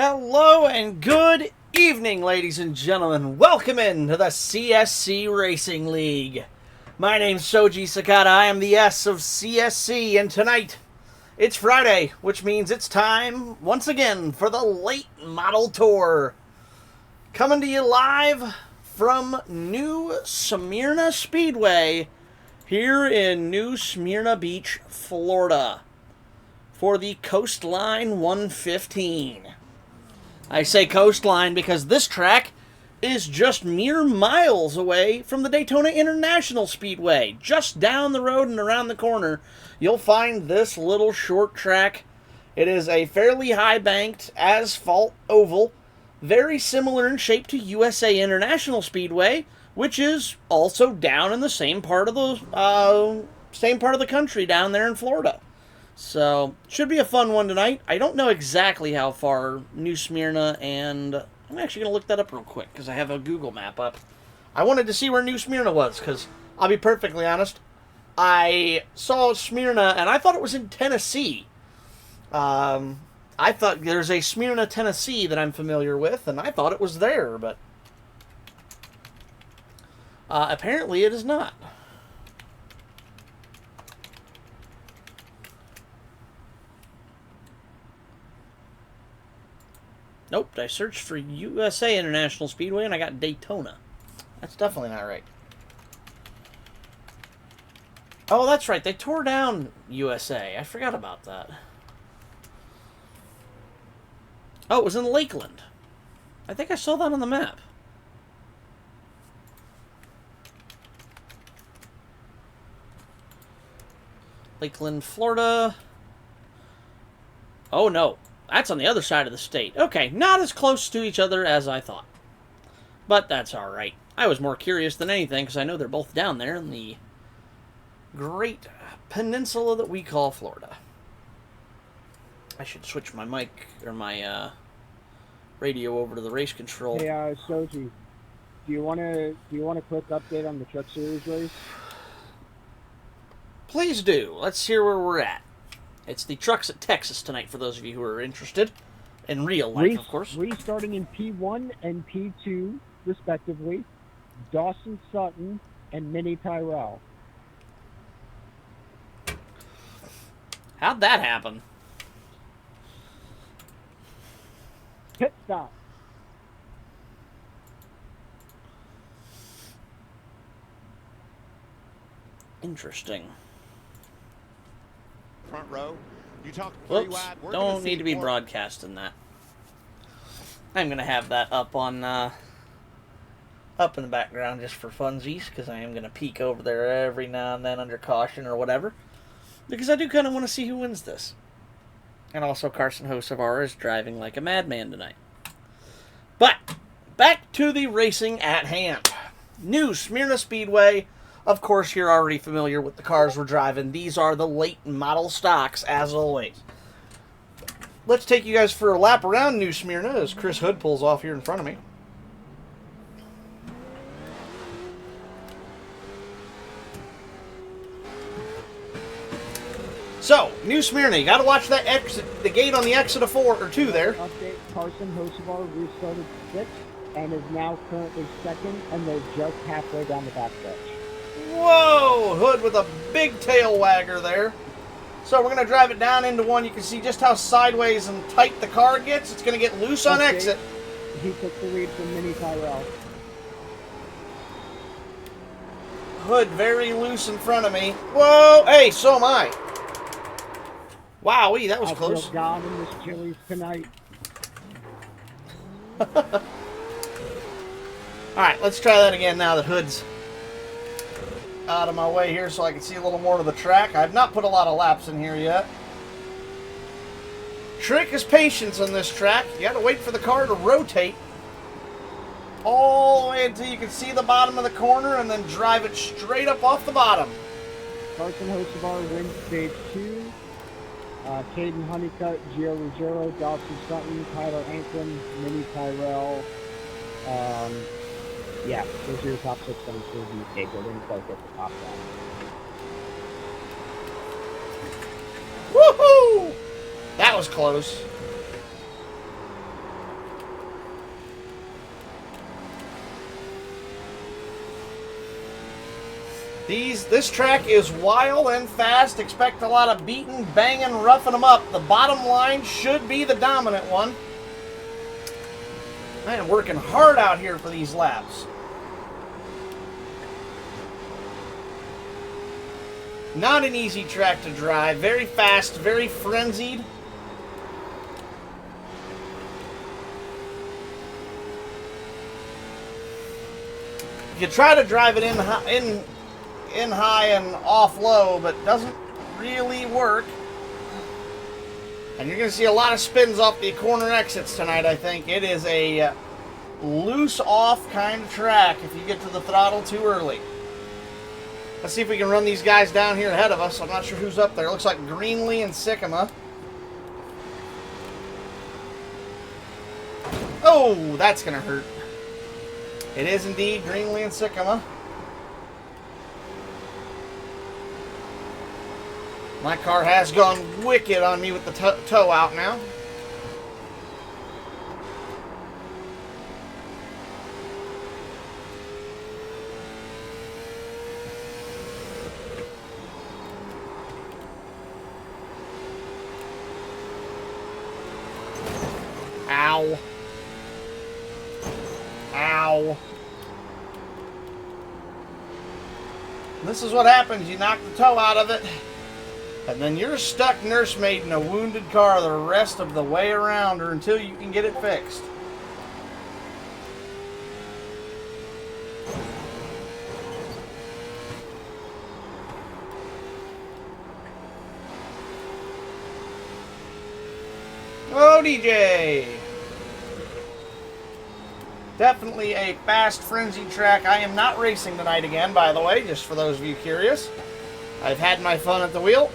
Hello and good evening, ladies and gentlemen. Welcome into the CSC Racing League. My name's Soji Sakata. I am the S of CSC, and tonight it's Friday, which means it's time once again for the Late Model Tour. Coming to you live from New Smyrna Speedway here in New Smyrna Beach, Florida, for the Coastline 115. I say coastline because this track is just mere miles away from the Daytona International Speedway. Just down the road and around the corner, you'll find this little short track. It is a fairly high-banked asphalt oval, very similar in shape to USA International Speedway, which is also down in the same part of the country down there in Florida. So, should be a fun one tonight. I don't know exactly how far New Smyrna, and I'm actually going to look that up real quick because I have a Google map up. I wanted to see where New Smyrna was because, I'll be perfectly honest, I saw Smyrna and I thought it was in Tennessee. I thought there's a Smyrna, Tennessee that I'm familiar with, and I thought it was there, but apparently it is not. Nope, I searched for USA International Speedway and I got Daytona. That's definitely not right. Oh, that's right. They tore down USA. I forgot about that. Oh, it was in Lakeland. I think I saw that on the map. Lakeland, Florida. Oh, no. That's on the other side of the state. Okay, not as close to each other as I thought. But that's alright. I was more curious than anything because I know they're both down there in the great peninsula that we call Florida. I should switch my mic, or my radio over to the race control. Hey, Soji, do you want a quick update on the Truck Series race? Please do. Let's hear where we're at. It's the Trucks at Texas tonight for those of you who are interested. In real life, of course. Restarting in P1 and P2, respectively. Dawson Sutton and Minnie Tyrell. How'd that happen? Pit stop. Interesting. Front row. You talk Whoops, don't need to be broadcasting that. I'm going to have that up on up in the background just for funsies, because I am going to peek over there every now and then under caution or whatever, because I do kind of want to see who wins this. And also Carson Hocevar is driving like a madman tonight. But back to the racing at hand. New Smyrna Speedway. Of course, you're already familiar with the cars we're driving. These are the late model stocks, as always. Let's take you guys for a lap around New Smyrna as Chris Hood pulls off here in front of me. So, New Smyrna, you got to watch that exit, the gate on the exit of 4 or 2 there. Update: Carson Hocevar restarted 6th and is now currently 2nd, and they're just halfway down the backstretch. Whoa! Hood with a big tail wagger there. So we're going to drive it down into 1. You can see just how sideways and tight the car gets. It's going to get loose on exit. He took the lead from Minnie Tyrell. Hood very loose in front of me. Whoa! Hey, so am I. Wowee, that was close. Feel God in this Chili's tonight. Alright, let's try that again now that Hood's out of my way here so I can see a little more of the track. I've not put a lot of laps in here yet. Trick is patience on this track. You gotta wait for the car to rotate all the way until you can see the bottom of the corner and then drive it straight up off the bottom. Carson Hocevar wins stage 2. Caden Honeycutt, Gio Ruggiero, Dawson Sutton, Tyler Ankrum, Minnie Tyrell. Yeah, those are your top 6 on the They didn't quite get the top 1. Woohoo! That was close. This track is wild and fast. Expect a lot of beating, banging, roughing them up. The bottom line should be the dominant one. I am working hard out here for these laps. Not an easy track to drive. Very fast, very frenzied. You try to drive it in high and off low, but doesn't really work. And you're going to see a lot of spins off the corner exits tonight, I think. It is a loose off kind of track if you get to the throttle too early. Let's see if we can run these guys down here ahead of us. I'm not sure who's up there. It looks like Greenlee and Sycamore. Oh, that's going to hurt. It is indeed Greenlee and Sycamore. My car has gone wicked on me with the toe out now. Ow. Ow. This is what happens. You knock the toe out of it, and then you're stuck nursemaid in a wounded car the rest of the way around or until you can get it fixed. Oh, DJ! Definitely a fast, frenzied track. I am not racing tonight again, by the way, just for those of you curious. I've had my fun at the wheel.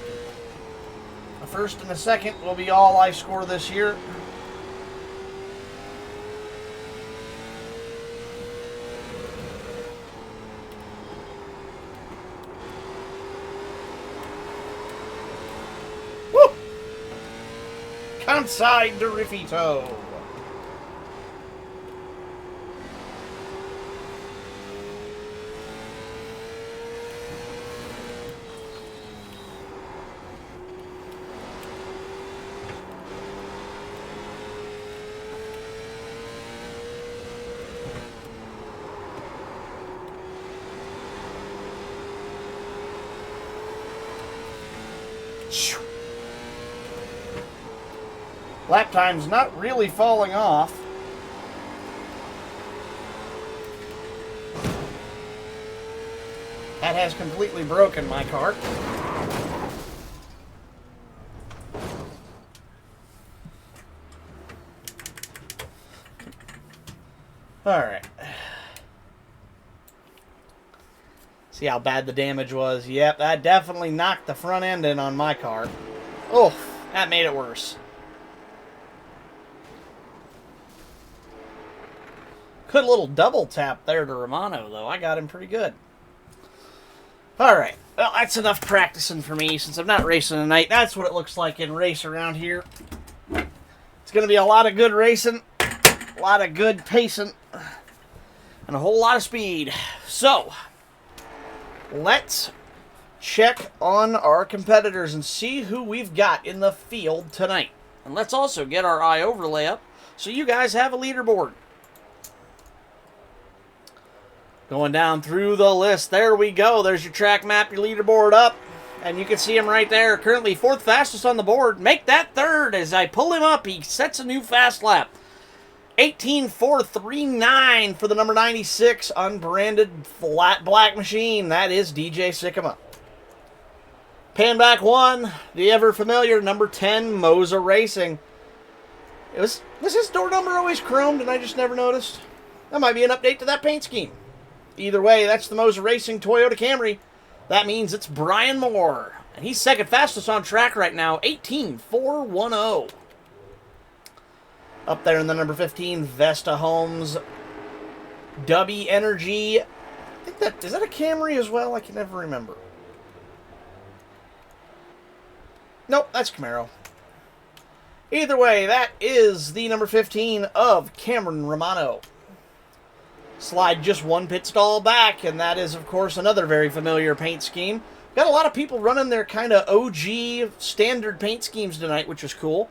A first and a second will be all I score this year. Woo! Outside the Riffito. Lap time's not really falling off. That has completely broken my car. Alright. See how bad the damage was? Yep, that definitely knocked the front end in on my car. Oh, that made it worse. Good little double tap there to Romano, though. I got him pretty good. Alright, well, that's enough practicing for me since I'm not racing tonight. That's what it looks like in race around here. It's going to be a lot of good racing, a lot of good pacing, and a whole lot of speed. So, let's check on our competitors and see who we've got in the field tonight. And let's also get our eye overlay up so you guys have a leaderboard. Going down through the list. There we go. There's your track map, your leaderboard up. And you can see him right there. Currently fourth fastest on the board. Make that third as I pull him up. He sets a new fast lap. 18.439 for the number 96 unbranded flat black machine. That is DJ Sycamore. Pan back one, the ever familiar number 10 Moza Racing. Was his door number always chromed and I just never noticed? That might be an update to that paint scheme. Either way, that's the Moza Racing Toyota Camry. That means it's Brian Moore. And he's second fastest on track right now, 18.410. Up there in the number 15, Vesta Homes. Dubby Energy. I think is that a Camry as well? I can never remember. Nope, that's Camaro. Either way, that is the number 15 of Cameron Romano. slide just one pit stall back, and that is, of course, another very familiar paint scheme. Got a lot of people running their kind of OG standard paint schemes tonight, which is cool.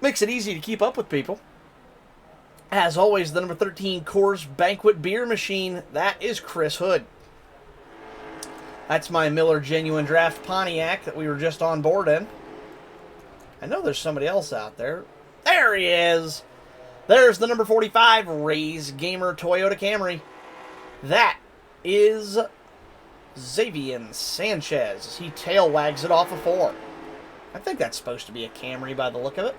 Makes it easy to keep up with people. As always, the number 13 Coors Banquet Beer Machine, that is Chris Hood. That's my Miller Genuine Draft Pontiac that we were just on board in. I know there's somebody else out there. There he is! There's the number 45 Rays Gamer Toyota Camry. That is Xavier Sanchez. He tail wags it off a 4. I think that's supposed to be a Camry by the look of it.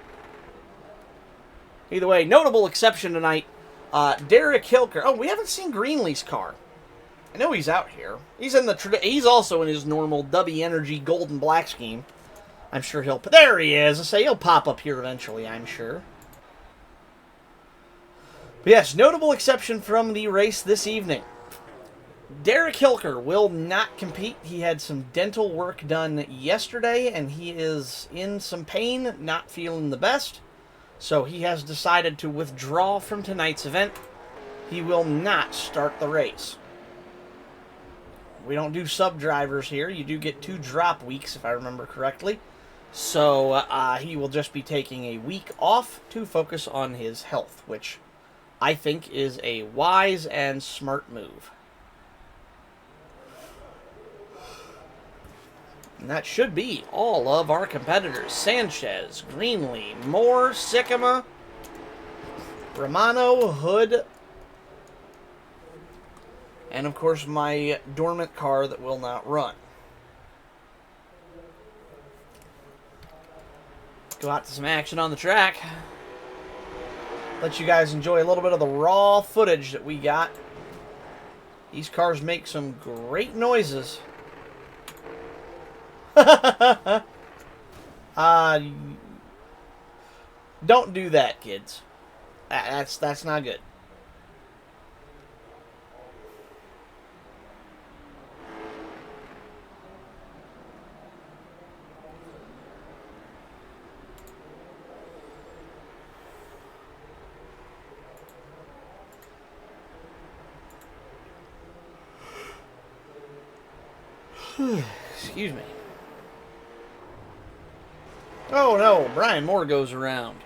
Either way, notable exception tonight, Derek Hilker. Oh, we haven't seen Greenlee's car. I know he's out here. He's also in his normal W Energy gold and black scheme. I'm sure there he is. I say he'll pop up here eventually, I'm sure. But yes, notable exception from the race this evening. Derek Hilker will not compete. He had some dental work done yesterday, and he is in some pain, not feeling the best. So he has decided to withdraw from tonight's event. He will not start the race. We don't do sub-drivers here. You do get 2 drop weeks, if I remember correctly. So he will just be taking a week off to focus on his health, which I think is a wise and smart move. And that should be all of our competitors. Sanchez, Greenlee, Moore, Sycama, Romano, Hood, and of course my dormant car that will not run. Go out to some action on the track. Let you guys enjoy a little bit of the raw footage that we got. These cars make some great noises. Don't do that, kids. That's not good. Excuse me. Oh no, Brian Moore goes around.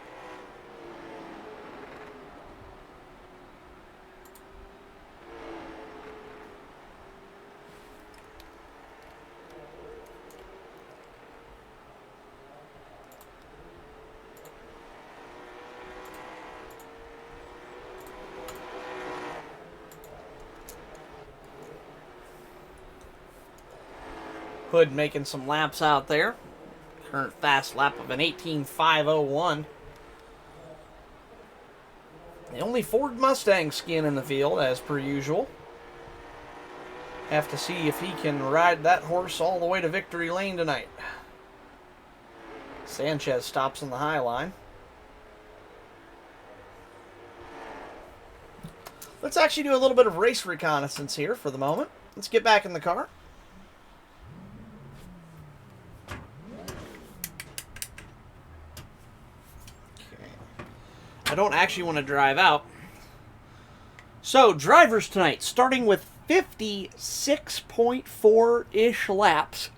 Hood making some laps out there. Current fast lap of an 18.501. The only Ford Mustang skin in the field, as per usual. Have to see if he can ride that horse all the way to victory lane tonight. Sanchez stops on the high line. Let's actually do a little bit of race reconnaissance here for the moment. Let's get back in the car. I don't actually want to drive out. So, drivers tonight, starting with 56.4-ish laps.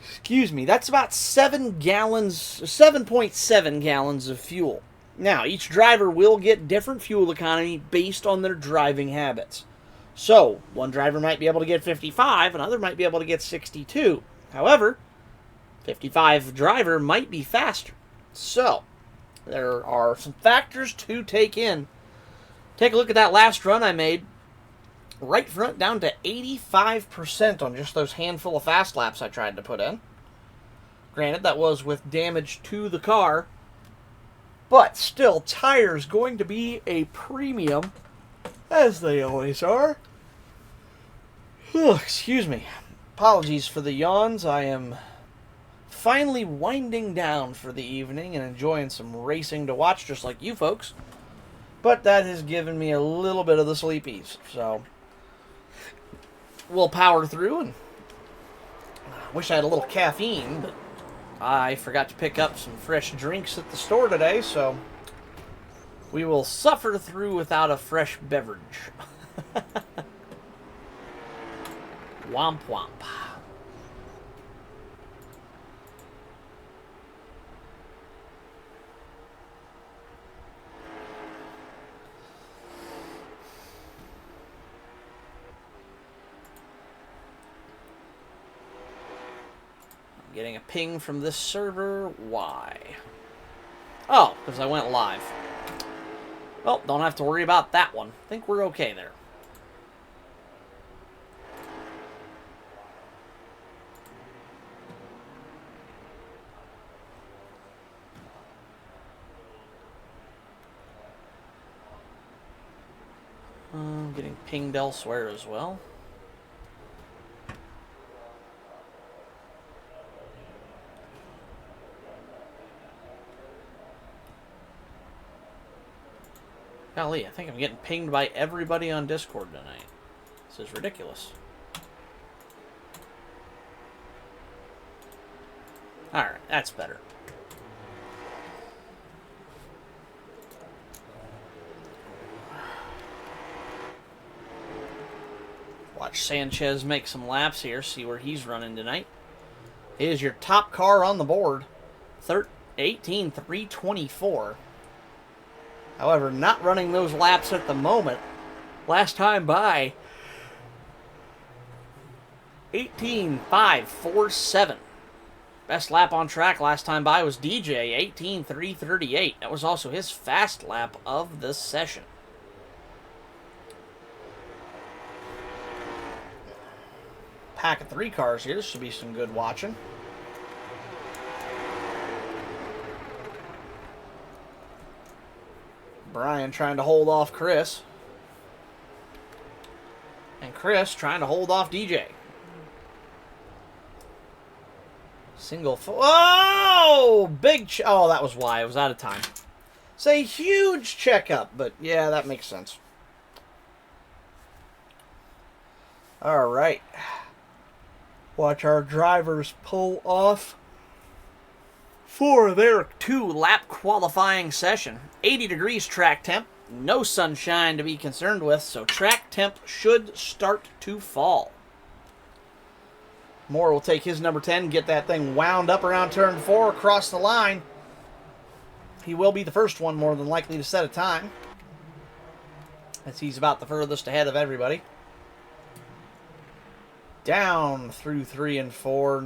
Excuse me, that's about 7.7 gallons of fuel. Now, each driver will get different fuel economy based on their driving habits. So, one driver might be able to get 55, another might be able to get 62. However, 55 driver might be faster. So, there are some factors to take in. Take a look at that last run I made. Right front down to 85% on just those handful of fast laps I tried to put in. Granted, that was with damage to the car. But still, tires going to be a premium, as they always are. Excuse me. Apologies for the yawns. I am finally winding down for the evening and enjoying some racing to watch, just like you folks. But that has given me a little bit of the sleepies, so we'll power through. And I wish I had a little caffeine, but I forgot to pick up some fresh drinks at the store today, so We will suffer through without a fresh beverage. Womp womp. Getting a ping from this server. Why? Oh, because I went live. Well, don't have to worry about that one. I think we're okay there. Getting pinged elsewhere as well. Golly, I think I'm getting pinged by everybody on Discord tonight. This is ridiculous. Alright, that's better. Watch Sanchez make some laps here, see where he's running tonight. He is your top car on the board. 18,324. However, not running those laps at the moment. Last time by 18,547. Best lap on track last time by was DJ, 18,338. That was also his fast lap of the session. Pack of 3 cars here. This should be some good watching. Brian trying to hold off Chris. And Chris trying to hold off DJ. Single... Oh! Big... Oh, that was why. I was out of time. It's a huge checkup, but yeah, that makes sense. All right. Watch our drivers pull off for their 2-lap qualifying session. 80 degrees track temp. No sunshine to be concerned with, so track temp should start to fall. Moore will take his number 10, get that thing wound up around turn 4, across the line. He will be the first one, more than likely, to set a time, as he's about the furthest ahead of everybody. Down through 3 and 4.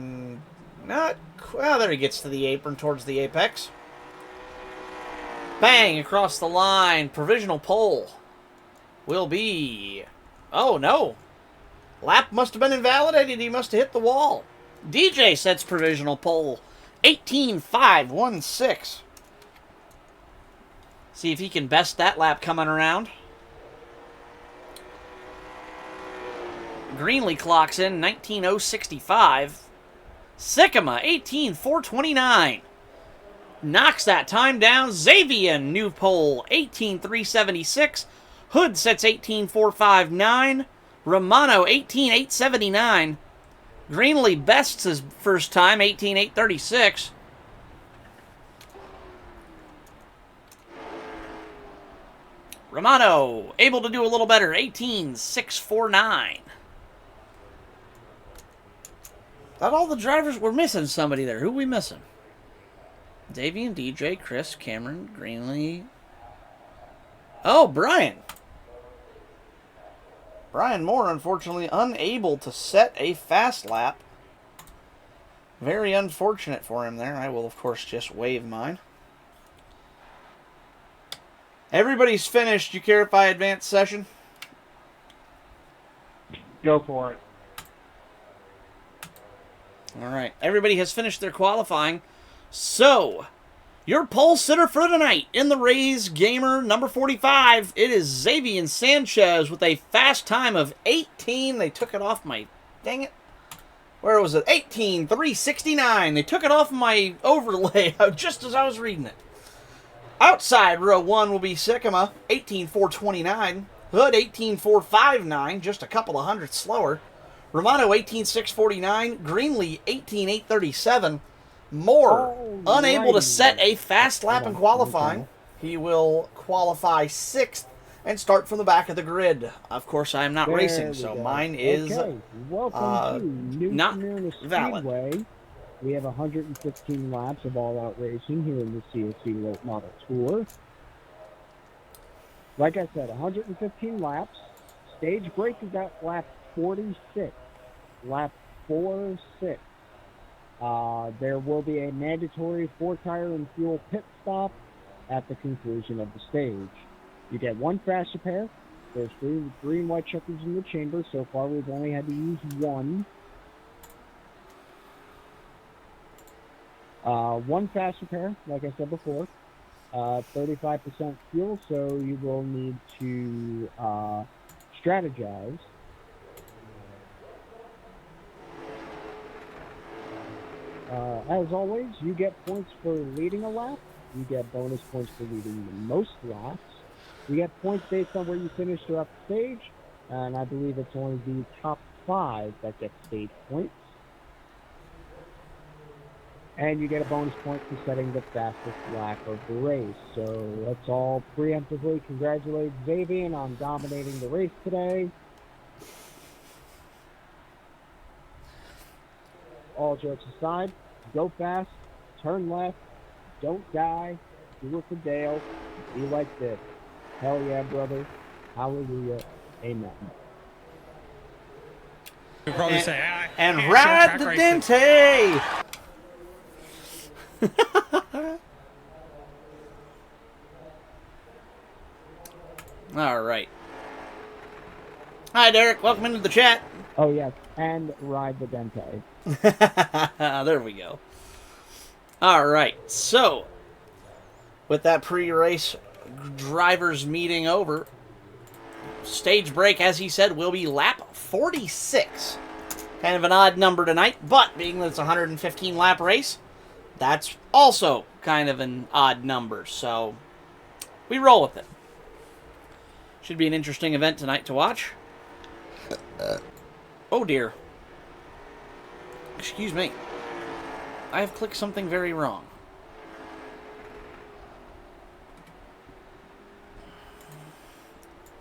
Not... Well, there he gets to the apron towards the apex. Bang! Across the line. Provisional pole will be... Oh, no. Lap must have been invalidated. He must have hit the wall. DJ sets provisional pole. 18,516. See if he can best that lap coming around. Greenlee clocks in 19,065. Sycamore 18,429. Knocks that time down. Xavier, new pole, 18,376. Hood sets 18,459. Romano, 18,879. Greenlee bests his first time, 18,836. Romano, able to do a little better, 18,649. Thought all the drivers were missing somebody there. Who are we missing? Davian, DJ, Chris, Cameron, Greenlee. Oh, Brian. Brian Moore, unfortunately, unable to set a fast lap. Very unfortunate for him there. I will, of course, just wave mine. Everybody's finished. You care if I advance session? Go for it. All right. Everybody has finished their qualifying. So, your pole sitter for tonight in the Rays Gamer number 45, it is Xavier Sanchez with a fast time of 18. They took it off my... Dang it. Where was it? 18,369. They took it off my overlay just as I was reading it. Outside row 1 will be Sycamore, 18,429. Hood, 18,459, just a couple of hundredths slower. Romano, 18,649. Greenlee, 18,837. Moore, unable to set a fast lap in qualifying. he will qualify 6th and start from the back of the grid. Of course, I'm not racing, so mine is welcome to New not Smyrna valid. Speedway. We have 115 laps of all-out racing here in the CSC Late Model Tour. Like I said, 115 laps. Stage break is at lap 46. Lap 4-6. There will be a mandatory 4-tire and fuel pit stop at the conclusion of the stage. You get 1 fast repair. There's 3 green white checkers in the chamber. So far, we've only had to use 1. 1 fast repair, like I said before. 35% fuel, so you will need to strategize. As always, you get points for leading a lap. You get bonus points for leading the most laps. You get points based on where you finish throughout the stage, and I believe it's only the top 5 that get stage points. And you get a bonus point for setting the fastest lap of the race. So let's all preemptively congratulate Xavier on dominating the race today. All jokes aside, go fast, turn left, don't die, do it for Dale, be like this. Hell yeah, brother. Hallelujah. Amen. We'd probably say, and ride the Dente! All right. Hi, Derek. Welcome into the chat. Oh, yes. And ride the Dente. There we go. All right. So, with that pre-race drivers meeting over, stage break, as he said, will be lap 46. Kind of an odd number tonight, but being that it's a 115 lap race, that's also kind of an odd number, so we roll with it. Should be an interesting event tonight to watch. Oh dear. Excuse me. I have clicked something very wrong.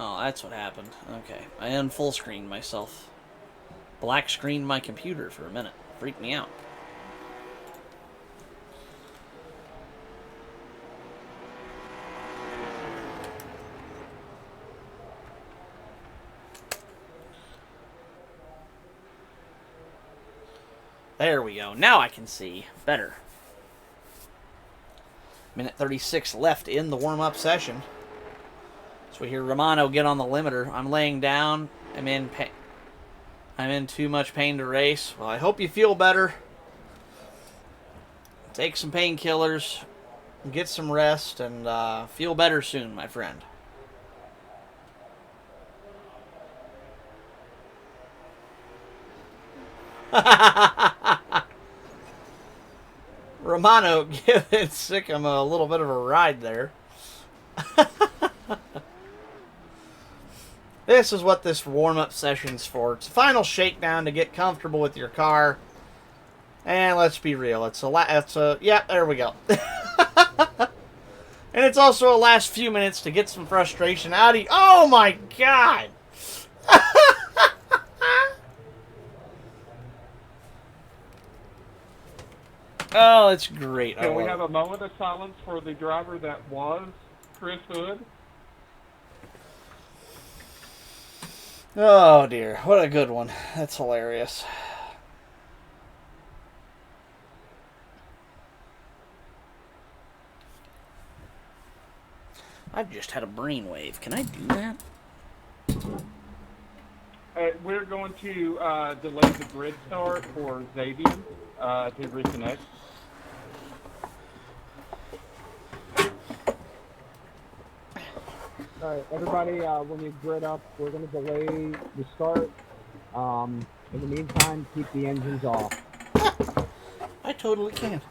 Oh, that's what happened. Okay. I unfull screened myself. Black screened my computer for a minute. Freaked me out. There we go. Now I can see better. Minute 36 left in the warm-up session. So we hear Romano get on the limiter. I'm laying down. I'm in pain. I'm in too much pain to race. Well, I hope you feel better. Take some painkillers. Get some rest. And feel better soon, my friend. Romano giving Sikkim a little bit of a ride there. This is what this warm-up session's for. It's a final shakedown to get comfortable with your car. And let's be real, yeah, there we go. And it's also a last few minutes to get some frustration out of you. Oh my God! Oh, it's great. Can we have a moment of silence for the driver that was Chris Hood? Oh dear, what a good one. That's hilarious. I've just had a brainwave. Can I do that? We're going to delay the grid start for Xavier to reconnect. All right, everybody, when you grid up, we're going to delay the start. In the meantime, keep the engines off. I totally can.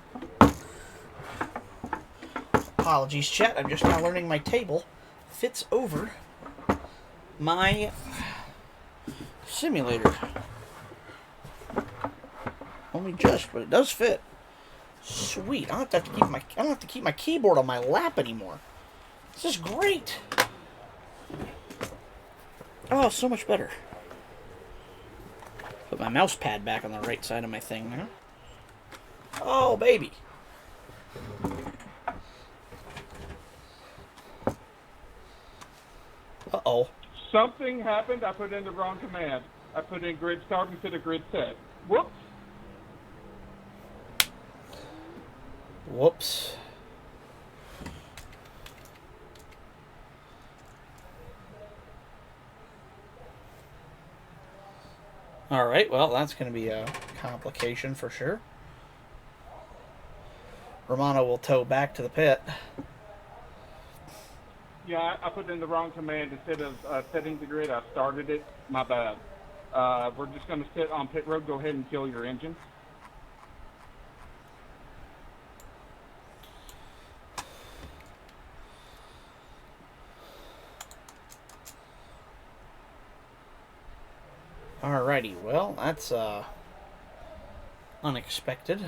Apologies, chat. I'm just now learning my table fits over my simulator. Only just, but it does fit. Sweet. I don't have to keep my keyboard on my lap anymore. This is great. Oh, so much better. Put my mouse pad back on the right side of my thing there. Oh, baby. Uh-oh. Something happened. I put in the wrong command. I put in grid start instead of grid set. Whoops. Whoops. Alright, well, that's going to be a complication for sure. Romano will tow back to the pit. Yeah, I put in the wrong command. Instead of setting the grid, I started it. My bad. We're just going to sit on pit road. Go ahead and kill your engine. Alrighty, well, that's unexpected.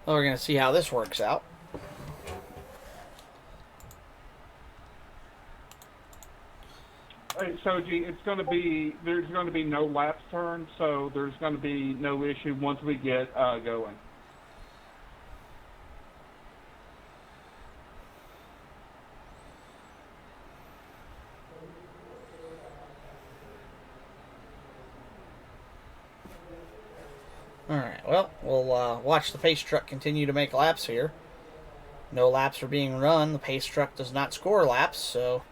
Well, we're going to see how this works out. Hey, Soji, there's going to be no laps turned, so there's going to be no issue once we get going. Alright, well, we'll watch the pace truck continue to make laps here. No laps are being run. The pace truck does not score laps, so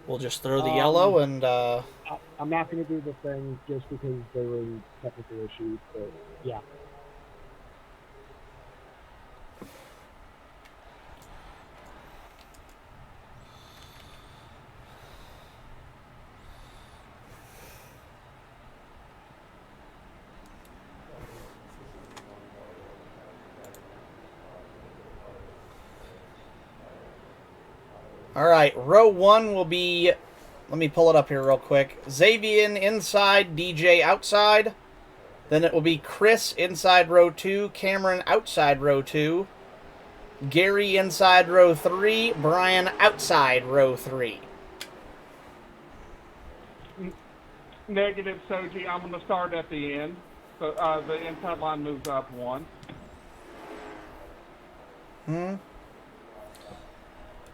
we'll just throw the yellow and... I'm not going to do the thing just because there were technical issues, but yeah. Alright, row 1 will be... Let me pull it up here real quick. Xavier inside, DJ outside. Then it will be Chris inside row 2, Cameron outside row 2, Gary inside row 3, Brian outside row 3. Negative, Soji. I'm going to start at the end. So the inside line moves up 1.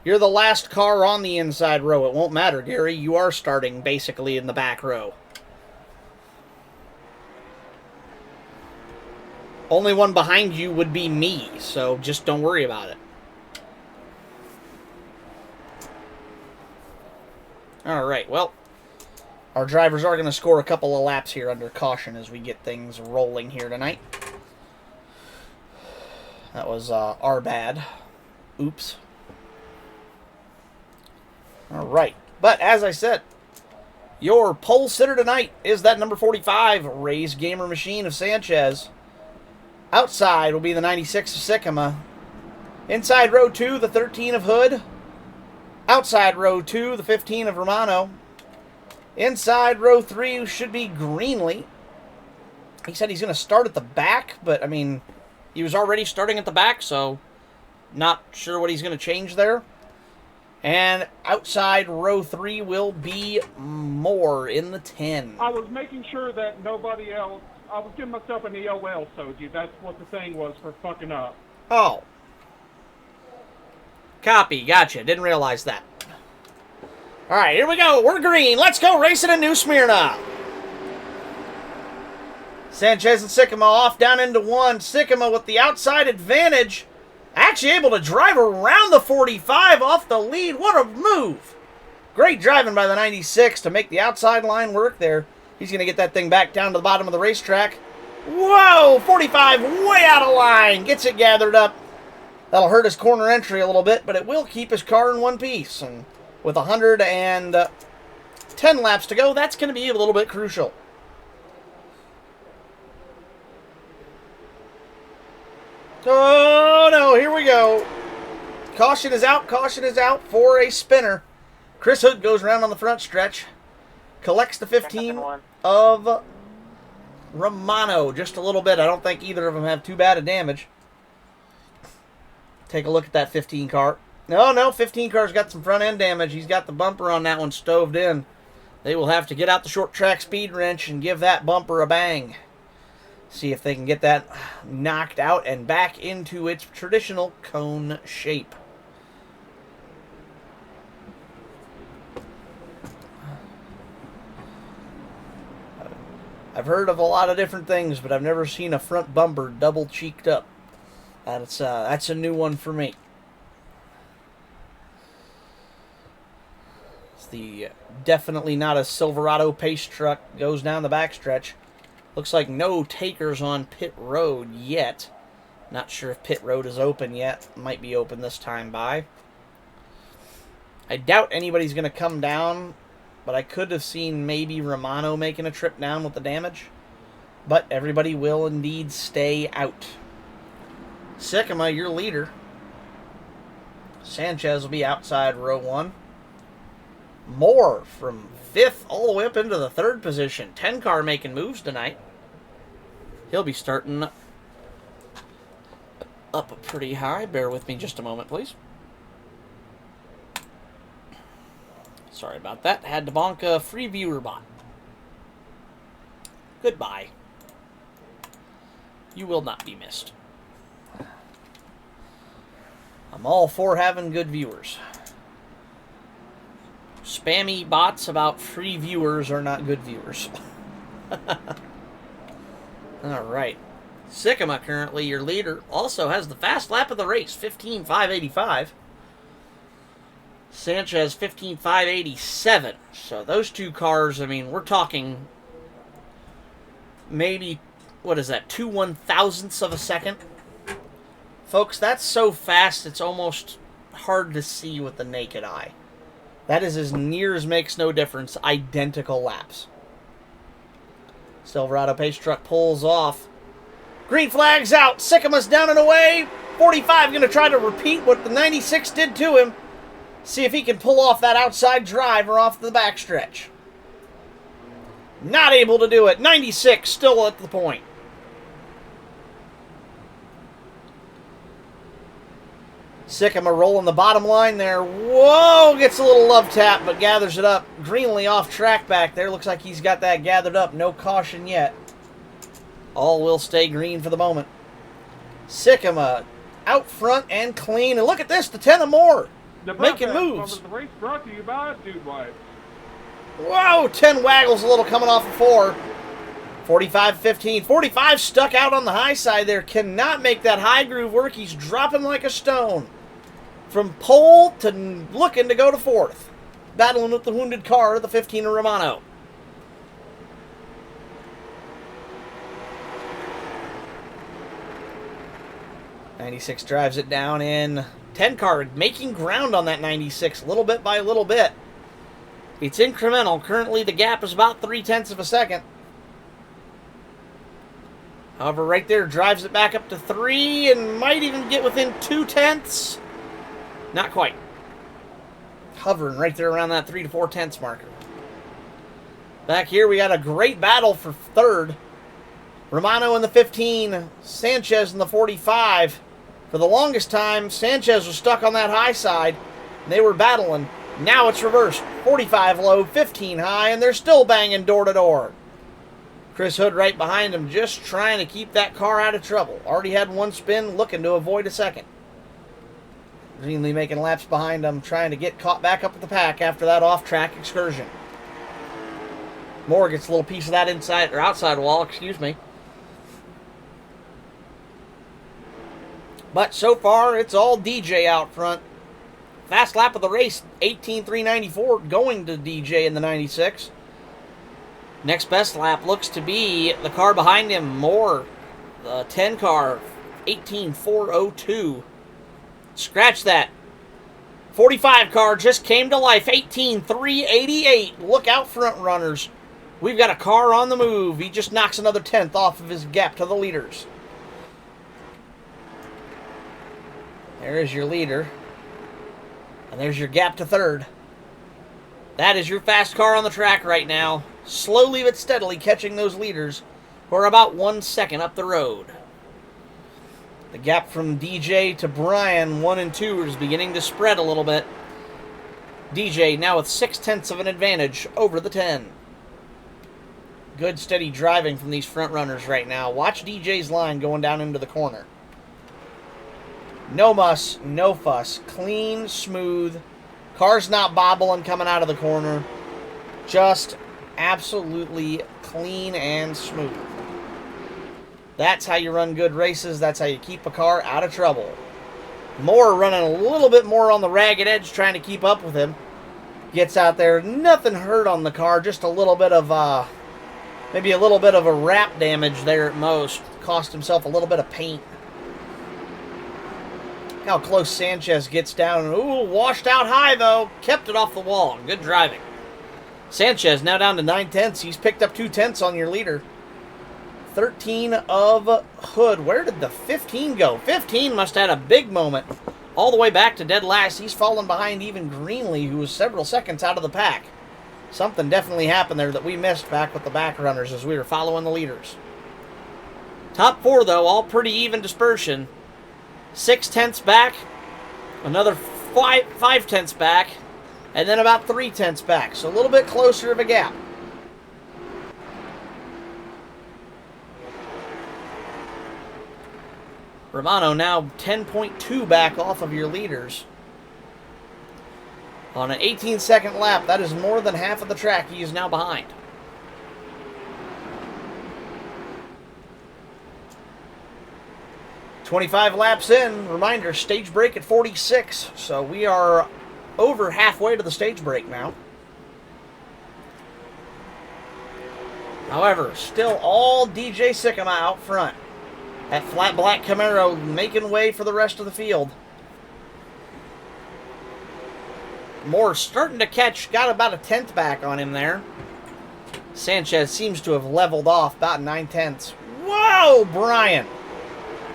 You're the last car on the inside row. It won't matter, Gary. You are starting basically in the back row. Only one behind you would be me, so just don't worry about it. Alright, well, our drivers are going to score a couple of laps here under caution as we get things rolling here tonight. That was our bad. Oops. Alright, but as I said, your pole sitter tonight is that number 45, Ray's Gamer Machine of Sanchez. Outside will be the 96 of Sycamore. Inside row 2, the 13 of Hood. Outside row 2, the 15 of Romano. Inside row 3 should be Greenlee. He said he's going to start at the back, but, I mean, he was already starting at the back, so not sure what he's going to change there. And outside row 3 will be Moore in the 10. I was making sure that nobody else... I was giving myself an EOL, Soji. That's what the thing was for fucking up. Oh. Copy. Gotcha. Didn't realize that. Alright, here we go. We're green. Let's go racing in New Smyrna. Sanchez and Sycamore off down into 1. Sycamore with the outside advantage. Actually able to drive around the 45 off the lead. What a move. Great driving by the 96 to make the outside line work there. He's going to get that thing back down to the bottom of the racetrack. Whoa, 45 way out of line. Gets it gathered up. That'll hurt his corner entry a little bit, but it will keep his car in one piece. And with 110 laps to go, that's going to be a little bit crucial. Oh, no, here we go. Caution is out for a spinner. Chris Hood goes around on the front stretch. Collects the 15 of Romano. Just a little bit. I don't think either of them have too bad a damage. take a look at that 15 car. No, 15 car's got some front end damage. He's got the bumper on that one stoved in. They will have to get out the short track speed wrench and give that bumper a bang. See if they can get that knocked out and back into its traditional cone shape. I've heard of a lot of different things, but I've never seen a front bumper double cheeked up. That's a new one for me. It's the definitely not a Silverado pace truck. Goes down the backstretch. Looks like no takers on pit road yet. Not sure if pit road is open yet. Might be open this time by. I doubt anybody's going to come down, but I could have seen maybe Romano making a trip down with the damage. But everybody will indeed stay out. Sycamore, your leader. Sanchez will be outside row 1. Moore from 5th all the way up into the 3rd position. 10 car making moves tonight. He'll be starting up pretty high. Bear with me just a moment, please. Sorry about that. Had to bonk a free viewer bot. Goodbye. You will not be missed. I'm all for having good viewers. Spammy bots about free viewers are not good viewers. Alright. Sycamore, currently your leader, also has the fast lap of the race, 15.585. Sanchez, 15.587. So those two cars, I mean, we're talking maybe, what is that, 2 1,000ths of a second? Folks, that's so fast, it's almost hard to see with the naked eye. That is as near as makes no difference, identical laps. Silverado pace truck pulls off. Green flag's out. Sycamore's down and away. 45 going to try to repeat what the 96 did to him. See if he can pull off that outside drive or off the backstretch. Not able to do it. 96 still at the point. Sycamore rolling the bottom line there. Whoa! Gets a little love tap, but gathers it up. Greenlee off track back there. Looks like he's got that gathered up. No caution yet. All will stay green for the moment. Sycamore out front and clean. And look at this, the 10 or more. Making moves. The race brought to you by Dude Wipes. Whoa! 10 waggles a little coming off of 4. 45-15. 45 stuck out on the high side there. Cannot make that high groove work. He's dropping like a stone. From pole to looking to go to 4th. Battling with the wounded car, the 15 of Romano. '96 drives it down in. 10 car making ground on that 96 little bit by little bit. It's incremental. Currently the gap is about 0.3 of a second. However, right there drives it back up to 3 and might even get within 0.2. Not quite. Hovering right there around that 3 to 0.4 marker. Back here we got a great battle for 3rd. Romano in the 15, Sanchez in the 45. For the longest time, Sanchez was stuck on that high side. And they were battling. Now it's reversed. 45 low, 15 high, and they're still banging door to door. Chris Hood right behind him, just trying to keep that car out of trouble. Already had one spin, looking to avoid a second. Greenlee making laps behind him, trying to get caught back up with the pack after that off-track excursion. Moore gets a little piece of that inside or outside wall, excuse me. But so far, it's all DJ out front. Fast lap of the race, 18.394, going to DJ in the 96. Next best lap looks to be the car behind him, Moore, the 10 car, 18.402. Scratch that. 45 car just came to life, 18.388. Look out, front runners. We've got a car on the move. He just knocks another 10th off of his gap to the leaders. There is your leader. And there's your gap to 3rd. That is your fast car on the track right now. Slowly but steadily catching those leaders who are about 1 second up the road. The gap from DJ to Brian, 1 and 2, is beginning to spread a little bit. DJ now with 0.6 of an advantage over the 10. Good steady driving from these front runners right now. Watch DJ's line going down into the corner. No muss, no fuss. Clean, smooth. Car's not bobbling coming out of the corner. Just absolutely clean and smooth. That's how you run good races. That's how you keep a car out of trouble. Moore running a little bit more on the ragged edge, trying to keep up with him. Gets out there. Nothing hurt on the car. Just a little bit of, maybe a little bit of a wrap damage there at most. Cost himself a little bit of paint. How close Sanchez gets down. Ooh, washed out high, though. Kept it off the wall. Good driving. Sanchez now down to 9/10. He's picked up 2/10 on your leader. 13 of Hood. Where did the 15 go? 15 must have had a big moment. All the way back to dead last. He's fallen behind even Greenlee, who was several seconds out of the pack. Something definitely happened there that we missed back with the back runners as we were following the leaders. Top 4, though, all pretty even dispersion. 6/10 back, another 5/10 back, and then about 3/10 back. So a little bit closer of a gap. Romano now 10.2 back off of your leaders. On an 18-second lap, that is more than half of the track he is now behind. "25 laps in." Reminder, stage break at 46. So we are over halfway to the stage break now. However, still all DJ Sycamore out front. That flat black Camaro making way for the rest of the field. Moore starting to catch, got about a 10th back on him there. Sanchez seems to have leveled off about 9/10. Whoa, Brian!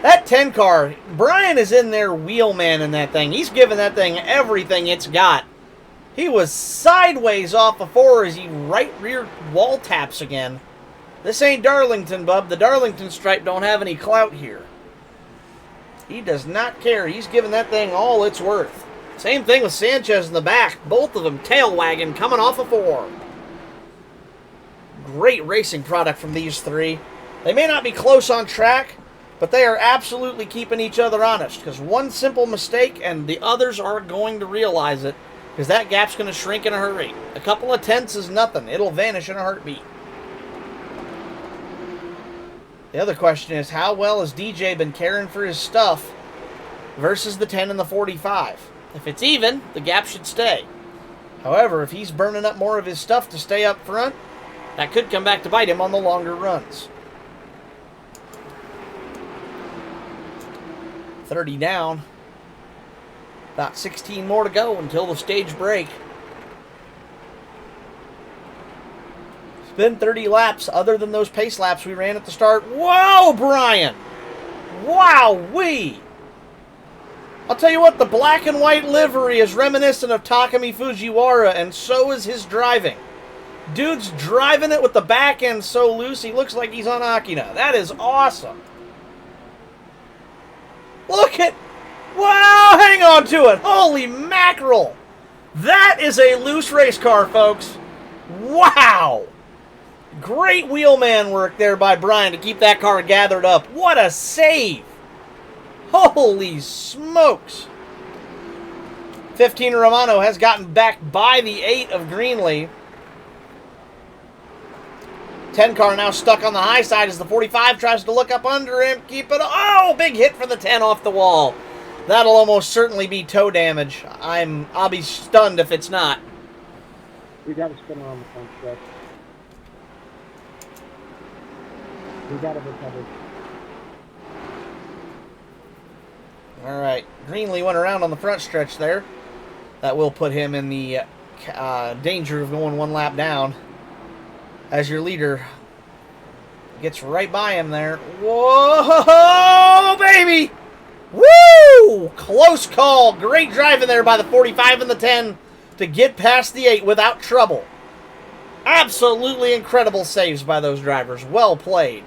That 10 car, Brian is in there wheelman in that thing. He's giving that thing everything it's got. He was sideways off of 4 as he right rear wall taps again. This ain't Darlington, bub. The Darlington stripe don't have any clout here. He does not care. He's giving that thing all it's worth. Same thing with Sanchez in the back. Both of them tail wagging coming off of 4. Great racing product from these three. They may not be close on track, but they are absolutely keeping each other honest, because one simple mistake and the others are going to realize it, because that gap's going to shrink in a hurry. A couple of tenths is nothing. It'll vanish in a heartbeat. The other question is, how well has DJ been caring for his stuff versus the 10 and the 45? If it's even, the gap should stay. However, if he's burning up more of his stuff to stay up front, that could come back to bite him on the longer runs. 30 down. About 16 more to go until the stage break. It's been 30 laps other than those pace laps we ran at the start. Whoa, Brian! Wow-wee! I'll tell you what, the black and white livery is reminiscent of Takumi Fujiwara, and so is his driving. Dude's driving it with the back end so loose, he looks like he's on Akina. That is awesome. Look at... Wow, hang on to it. Holy mackerel. That is a loose race car, folks. Wow. Great wheelman work there by Brian to keep that car gathered up. What a save. Holy smokes. 15 Romano has gotten back by the 8 of Greenlee. 10 car now stuck on the high side as the 45 tries to look up under him. Keep it. Oh, big hit for the 10 off the wall. That'll almost certainly be toe damage. I'll be stunned if it's not. We got a spinner on the front stretch. We got it recovered. All right, Greenlee went around on the front stretch there. That will put him in the danger of going one lap down, as your leader gets right by him there. Whoa, baby! Woo! Close call. Great driving there by the 45 and the 10 to get past the 8 without trouble. Absolutely incredible saves by those drivers. Well played.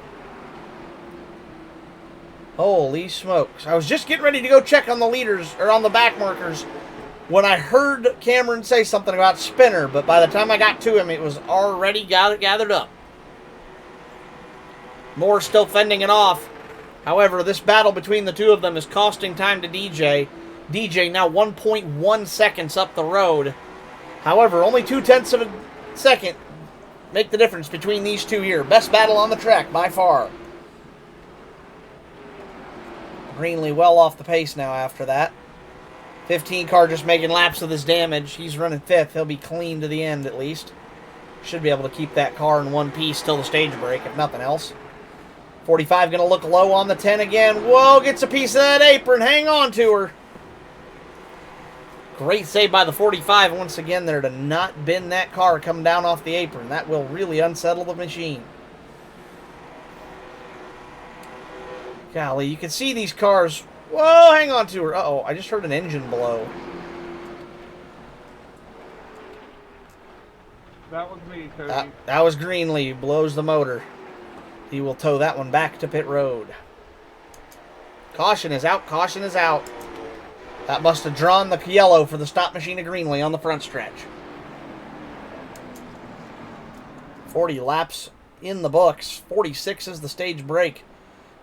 Holy smokes. I was just getting ready to go check on the leaders, or on the back markers, when I heard Cameron say something about Spinner, but by the time I got to him, it was already gathered up. Moore still fending it off. However, this battle between the two of them is costing time to DJ. DJ now 1.1 seconds up the road. However, only 0.2 of a second make the difference between these two here. Best battle on the track by far. Greenlee well off the pace now after that. 15 car just making laps of this damage. He's running 5th. He'll be clean to the end at least. Should be able to keep that car in one piece till the stage break, if nothing else. 45 going to look low on the 10 again. Whoa, gets a piece of that apron. Hang on to her. Great save by the 45 once again there to not bend that car coming down off the apron. That will really unsettle the machine. Golly, you can see these cars. Whoa, hang on to her. Uh-oh, I just heard an engine blow. That was me, Cody. That was Greenlee. Blows the motor. He will tow that one back to pit road. Caution is out. Caution is out. That must have drawn the yellow for the stop machine of Greenlee on the front stretch. 40 laps in the books. 46 is the stage break.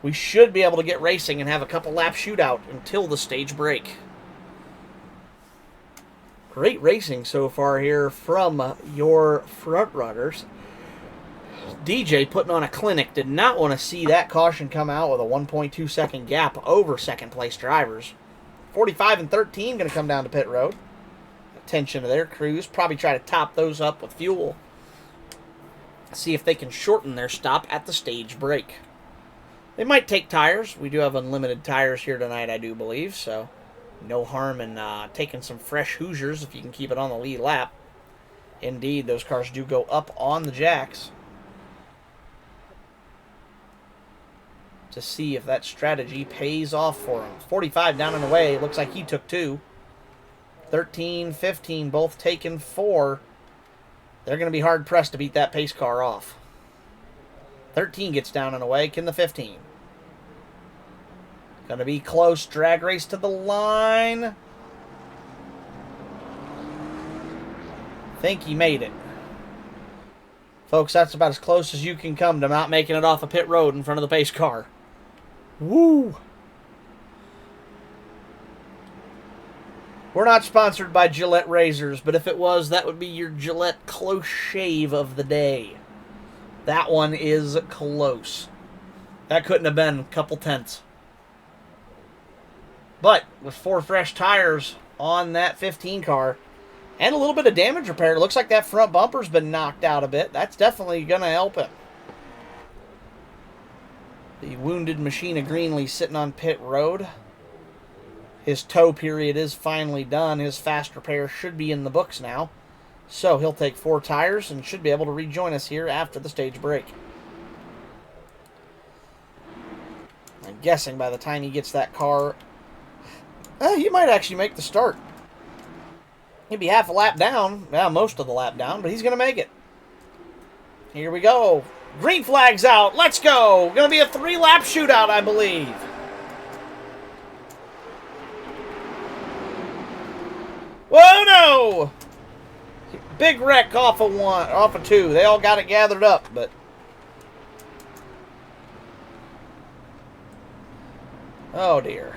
We should be able to get racing and have a couple lap shootout until the stage break. Great racing so far here from your front runners. DJ putting on a clinic. Did not want to see that caution come out with a 1.2 second gap over second place drivers. 45 and 13 going to come down to pit road. Attention to their crews. Probably try to top those up with fuel. See if they can shorten their stop at the stage break. They might take tires. We do have unlimited tires here tonight, I do believe. So no harm in taking some fresh Hoosiers if you can keep it on the lead lap. Indeed, those cars do go up on the jacks. To see if that strategy pays off for him. 45 down and away. Looks like he took 2. 13, 15, both taking 4. They're going to be hard-pressed to beat that pace car off. 13 gets down and away. Can the 15? Going to be close. Drag race to the line. Think he made it. Folks, that's about as close as you can come to not making it off a pit road in front of the pace car. Woo! We're not sponsored by Gillette razors, but if it was, that would be your Gillette close shave of the day. That one is close. That couldn't have been a couple tenths. But with 4 fresh tires on that 15 car and a little bit of damage repair, it looks like that front bumper's been knocked out a bit. That's definitely going to help him. The wounded machine of Greenlee sitting on pit road. His tow period is finally done. His fast repair should be in the books now. So he'll take 4 tires and should be able to rejoin us here after the stage break. I'm guessing by the time he gets that car, he might actually make the start. He'd be half a lap down. Well, most of the lap down, but he's going to make it. Here we go. Green flag's out. Let's go. Going to be a 3-lap shootout, I believe. Whoa, no! Big wreck off of 2. They all got it gathered up, but oh dear.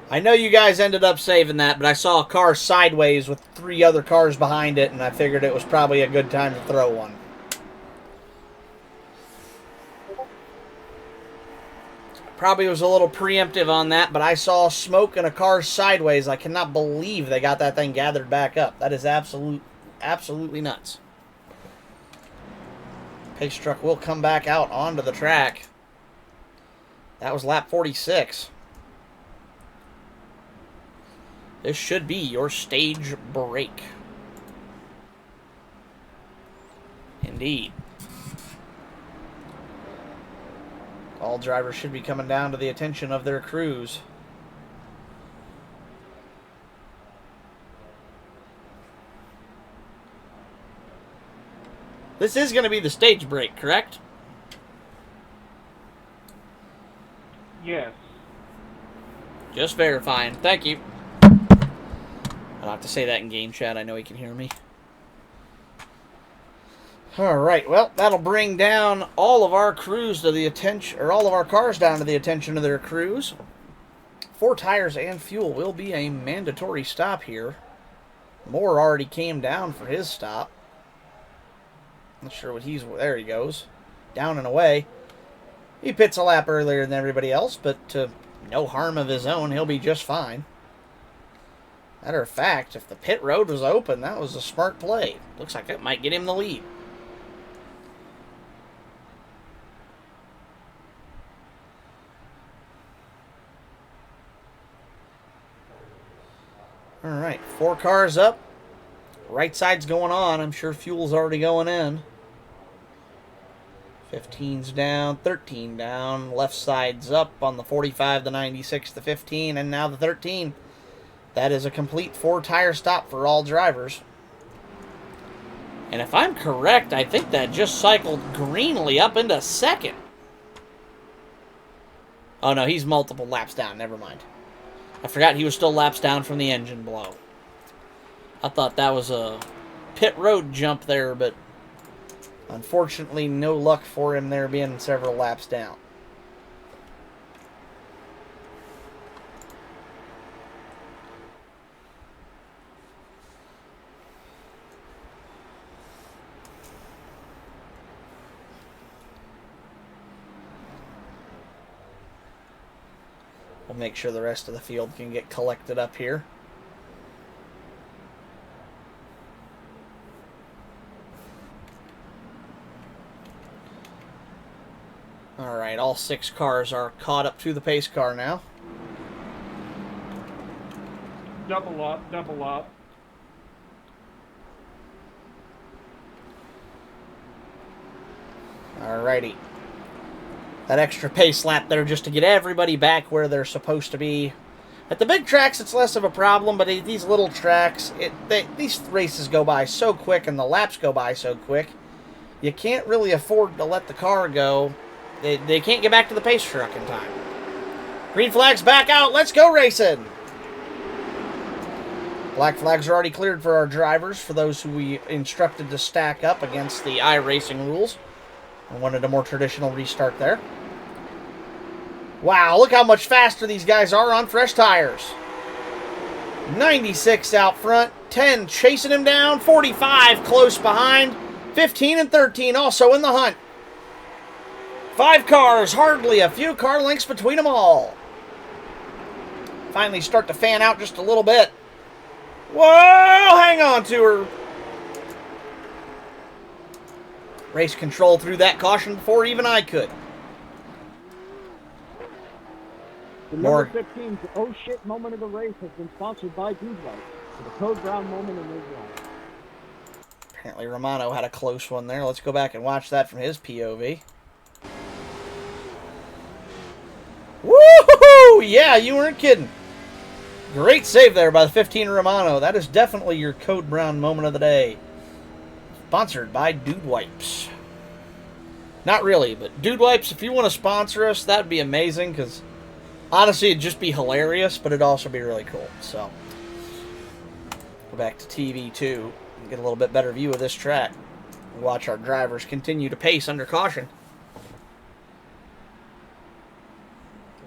I know you guys ended up saving that, but I saw a car sideways with 3 other cars behind it, and I figured it was probably a good time to throw one. Probably was a little preemptive on that, but I saw smoke in a car sideways. I cannot believe they got that thing gathered back up. That is absolutely nuts. Pace truck will come back out onto the track. That was lap 46. This should be your stage break. Indeed. All drivers should be coming down to the attention of their crews. This is going to be the stage break, correct? Yes. Just verifying. Thank you. I'll have to say that in game chat. I know he can hear me. Alright, well, that'll bring down all of our crews to the attention, or all of our cars down to the attention of their crews. 4 tires and fuel will be a mandatory stop here. Moore already came down for his stop. Not sure what he's... There he goes. Down and away. He pits a lap earlier than everybody else, but to no harm of his own, he'll be just fine. Matter of fact, if the pit road was open, that was a smart play. Looks like that might get him the lead. Alright, 4 cars up. Right side's going on. I'm sure fuel's already going in. 15's down, 13 down. Left side's up on the 45, the 96, the 15, and now the 13. That is a complete 4-tire stop for all drivers. And if I'm correct, I think that just cycled Greenlee up into second. Oh no, he's multiple laps down. Never mind. I forgot he was still laps down from the engine blow. I thought that was a pit road jump there, but unfortunately no luck for him there being several laps down. We'll make sure the rest of the field can get collected up here. Alright, all 6 cars are caught up to the pace car now. Double up, double up. Alrighty. That extra pace lap there just to get everybody back where they're supposed to be. At the big tracks, it's less of a problem, but at these little tracks, these races go by so quick and the laps go by so quick, you can't really afford to let the car go. They can't get back to the pace truck in time. Green flag's back out. Let's go racing. Black flags are already cleared for our drivers, for those who we instructed to stack up against the iRacing rules. I wanted a more traditional restart there. Wow, look how much faster these guys are on fresh tires. 96 out front, 10 chasing him down, 45 close behind, 15 and 13 also in the hunt. 5 cars, hardly a few car lengths between them all. Finally start to fan out just a little bit. Whoa, hang on to her. Race control through that caution before even I could. The number 15's oh shit moment of the race has been sponsored by Dude Light. For the code brown moment in his life. Apparently Romano had a close one there. Let's go back and watch that from his POV. Woohoo! Yeah, you weren't kidding. Great save there by the 15 Romano. That is definitely your code brown moment of the day. Sponsored by Dude Wipes. Not really, but Dude Wipes, if you want to sponsor us, that would be amazing, because honestly, it'd just be hilarious, but it'd also be really cool. So, go back to TV too and get a little bit better view of this track. Watch our drivers continue to pace under caution.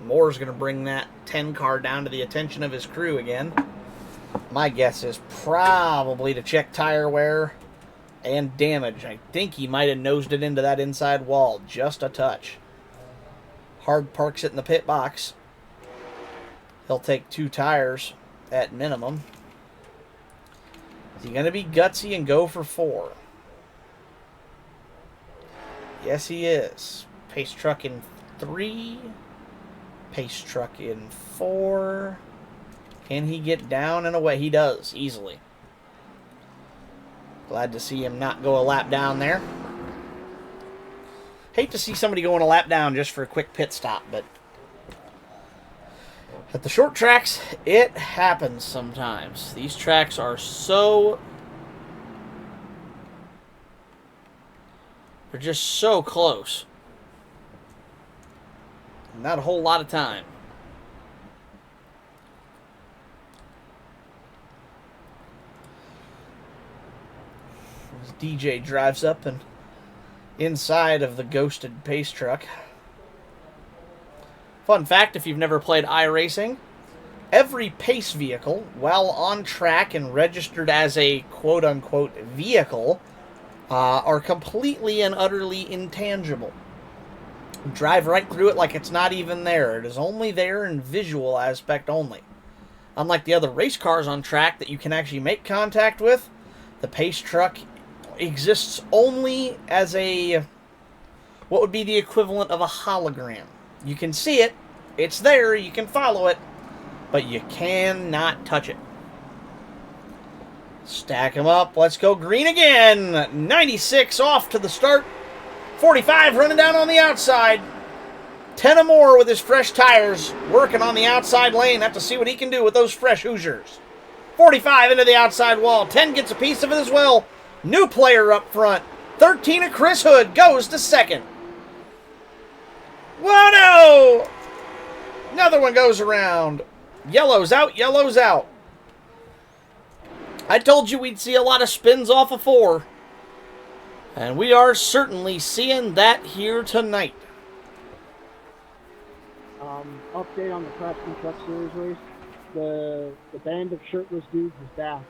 Moore's going to bring that 10 car down to the attention of his crew again. My guess is probably to check tire wear and damage. I think he might have nosed it into that inside wall just a touch. Hard parks it in the pit box. He'll take 2 tires at minimum. Is he going to be gutsy and go for 4? Yes, he is. Pace truck in 3. Pace truck in 4. Can he get down and away? He does, easily. Glad to see him not go a lap down there. Hate to see somebody going a lap down just for a quick pit stop, but at the short tracks, it happens sometimes. These tracks are so They're just so close. Not a whole lot of time. As DJ drives up and inside of the ghosted pace truck. Fun fact, if you've never played iRacing, every pace vehicle, while on track and registered as a quote-unquote vehicle, are completely and utterly intangible. Drive right through it like it's not even there. It is only there in visual aspect only. Unlike the other race cars on track that you can actually make contact with, the pace truck exists only as a, what would be the equivalent of a hologram. You can see it, it's there, you can follow it, but you cannot touch it. Stack them up, let's go green again. 96 off to the start. 45 running down on the outside. 10 or more with his fresh tires, working on the outside lane. Have to see what he can do with those fresh Hoosiers. 45 into the outside wall. 10 gets a piece of it as well. New player up front. 13 of Chris Hood goes to second. Whoa, no! Another one goes around. Yellow's out, yellow's out. I told you we'd see a lot of spins off of 4. And we are certainly seeing that here tonight. Update on the Craftsman Truck Series race. The band of shirtless dudes is back.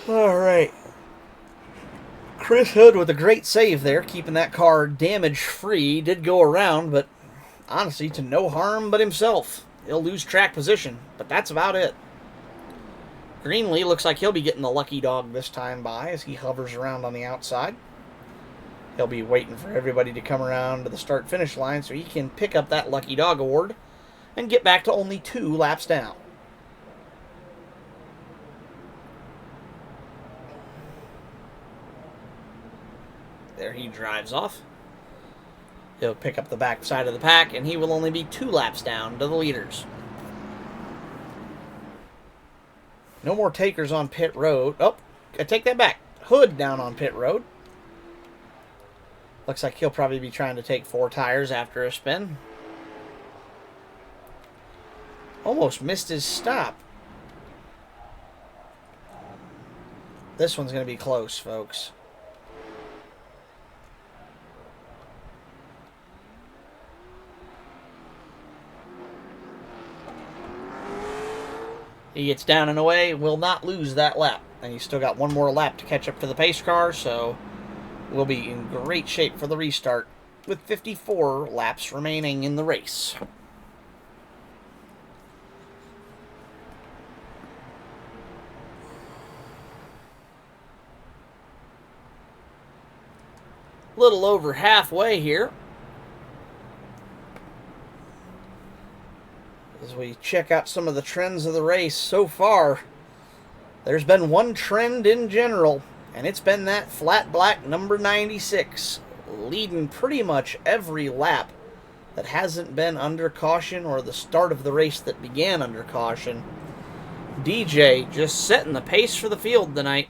All right. Chris Hood with a great save there, keeping that car damage-free. Did go around, but honestly, to no harm but himself. He'll lose track position, but that's about it. Greenlee looks like he'll be getting the lucky dog this time by as he hovers around on the outside. He'll be waiting for everybody to come around to the start-finish line so he can pick up that lucky dog award and get back to only 2 laps down. There he drives off. He'll pick up the back side of the pack, and he will only be 2 laps down to the leaders. No more takers on pit road. Oh, I take that back. Hood down on pit road. Looks like he'll probably be trying to take 4 tires after a spin. Almost missed his stop. This one's going to be close, folks. He gets down and away, will not lose that lap. And he's still got 1 more lap to catch up to the pace car, so we'll be in great shape for the restart with 54 laps remaining in the race. Little over halfway here. As we check out some of the trends of the race so far, there's been one trend in general, and it's been that flat black number 96, leading pretty much every lap that hasn't been under caution or the start of the race that began under caution. DJ just setting the pace for the field tonight.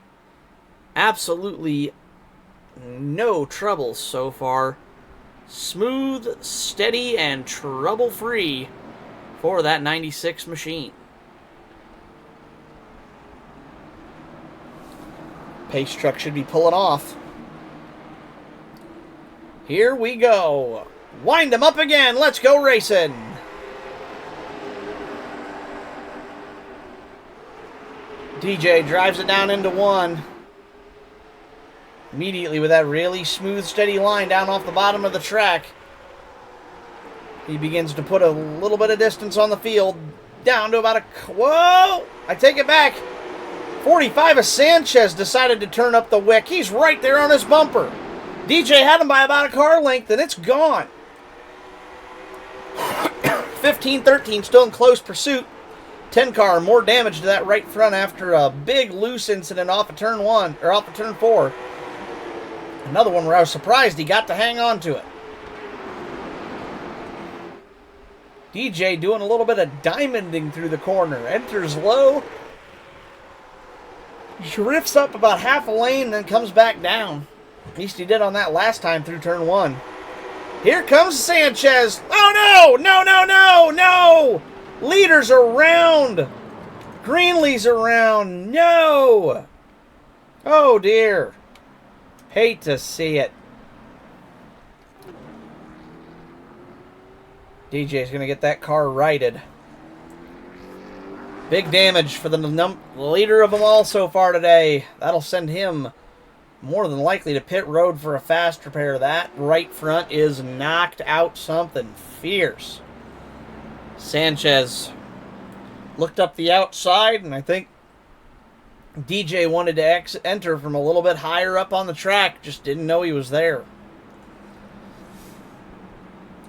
Absolutely no troubles so far. Smooth, steady, and trouble-free for that 96 machine. Pace truck should be pulling off. Here we go. Wind them up again. Let's go racing. DJ drives it down into 1. Immediately with that really smooth, steady line down off the bottom of the track. He begins to put a little bit of distance on the field. Down to about a... Whoa! I take it back. 45 of Sanchez decided to turn up the wick. He's right there on his bumper. DJ had him by about a car length, and it's gone. 15-13 still in close pursuit. 10 car, more damage to that right front after a big loose incident off of turn 1, or off of turn 4. Another one where I was surprised he got to hang on to it. DJ doing a little bit of diamonding through the corner. Enters low. drifts up about half a lane and then comes back down. At least he did on that last time through turn 1. Here comes Sanchez. Oh, no! No, no, no, no! Leader's around. Greenlee's around. No! Oh, dear. Hate to see it. DJ's going to get that car righted. Big damage for the leader of them all so far today. That'll send him more than likely to pit road for a fast repair. That right front is knocked out something fierce. Sanchez looked up the outside, and I think DJ wanted to enter from a little bit higher up on the track. Just didn't know he was there.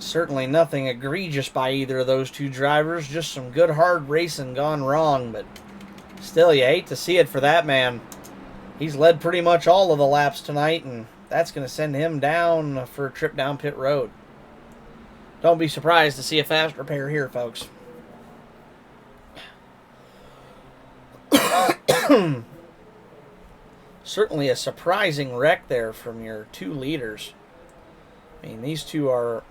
Certainly nothing egregious by either of those two drivers. Just some good hard racing gone wrong. But still, you hate to see it for that man. He's led pretty much all of the laps tonight, and that's going to send him down for a trip down pit road. Don't be surprised to see a fast repair here, folks. Certainly a surprising wreck there from your two leaders. I mean, these two are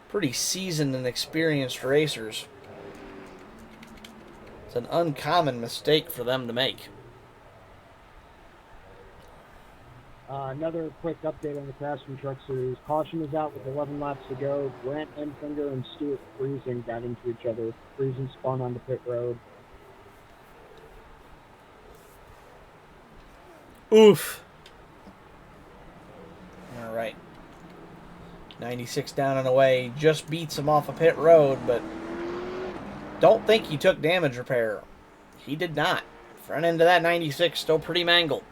pretty seasoned and experienced racers. It's an uncommon mistake for them to make. Another quick update on the Craftsman Truck Series. Caution is out with 11 laps to go. Grant Enfinger and Stuart Friesen got into each other. Friesen spun onto pit road. Oof. All right. 96 down and away. Just beats him off a pit road, but don't think he took damage repair. He did not. Front end of that 96 still pretty mangled.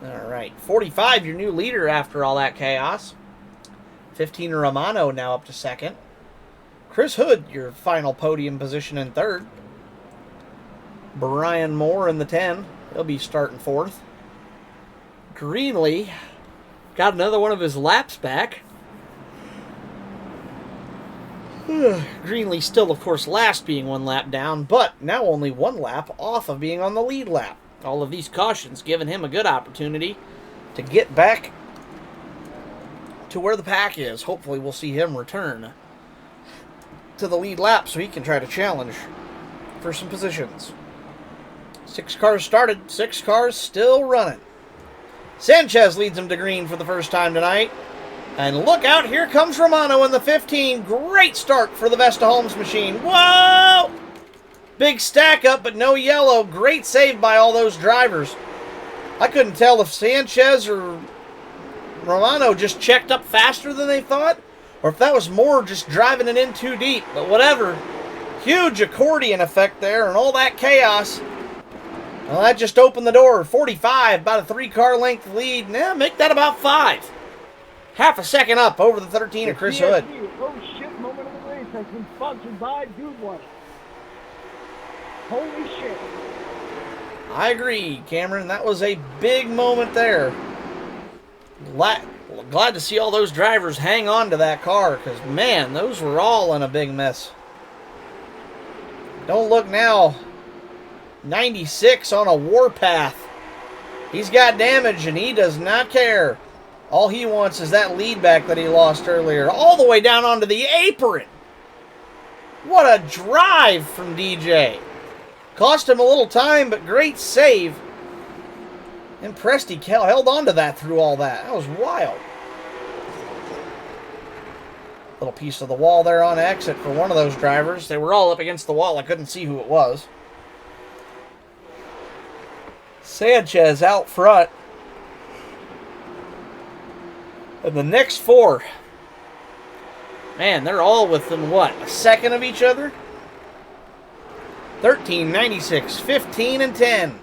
All right. 45, your new leader after all that chaos. 15, Romano now up to second. Chris Hood, your final podium position in third. Brian Moore in the 10. He'll be starting fourth. Greenlee got another one of his laps back. Greenlee still, of course, last, being one lap down, but now only one lap off of being on the lead lap. All of these cautions giving him a good opportunity to get back to where the pack is. Hopefully we'll see him return to the lead lap so he can try to challenge for some positions. 6 cars started, 6 cars still running. Sanchez leads him to green for the first time tonight. And look out, here comes Romano in the 15. Great start for the Vesta Holmes machine. Whoa! Big stack up, but no yellow. Great save by all those drivers. I couldn't tell if Sanchez or Romano just checked up faster than they thought, or if that was more just driving it in too deep. But whatever. Huge accordion effect there and all that chaos. Well, that just opened the door. 45, about a 3-car length lead. Now make that about 5. Half a second up over the 13 of Chris Hood. Oh shit moment of the race has been sponsored by Dude One. Holy shit. I agree, Cameron. That was a big moment there. Glad to see all those drivers hang on to that car, because, man, those were all in a big mess. Don't look now. 96 on a warpath. He's got damage, and he does not care. All he wants is that lead back that he lost earlier, all the way down onto the apron. What a drive from DJ. Cost him a little time, but great save. Impressed he held on to that through all that. That was wild. Little piece of the wall there on exit for one of those drivers. They were all up against the wall. I couldn't see who it was. Sanchez out front. And the next 4. Man, they're all within, what, a second of each other? 13, 96, 15, and 10.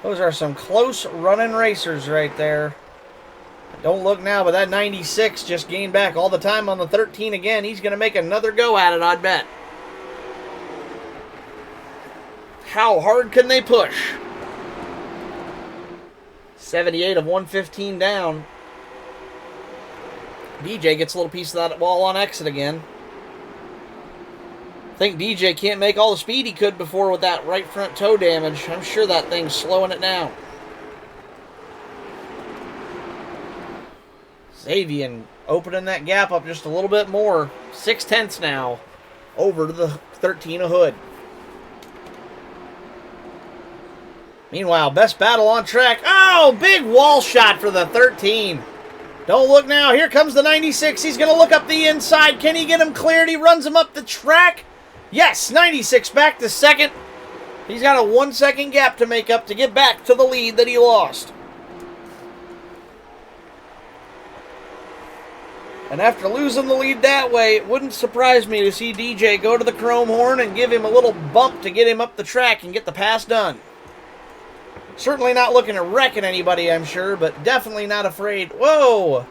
Those are some close running racers right there. Don't look now, but that 96 just gained back all the time on the 13 again. He's going to make another go at it, I'd bet. How hard can they push? 78 of 115 down. DJ gets a little piece of that wall on exit again. I think DJ can't make all the speed he could before with that right front toe damage. I'm sure that thing's slowing it down. Xavier opening that gap up just a little bit more. 0.6 now over to the 13 of Hood. Meanwhile, best battle on track. Oh, big wall shot for the 13. Don't look now. Here comes the 96. He's going to look up the inside. Can he get him cleared? He runs him up the track. Yes, 96 back to second. He's got a 1 second gap to make up to get back to the lead that he lost. And after losing the lead that way, it wouldn't surprise me to see DJ go to the chrome horn and give him a little bump to get him up the track and get the pass done. Certainly not looking at wrecking anybody, I'm sure, but definitely not afraid. Whoa!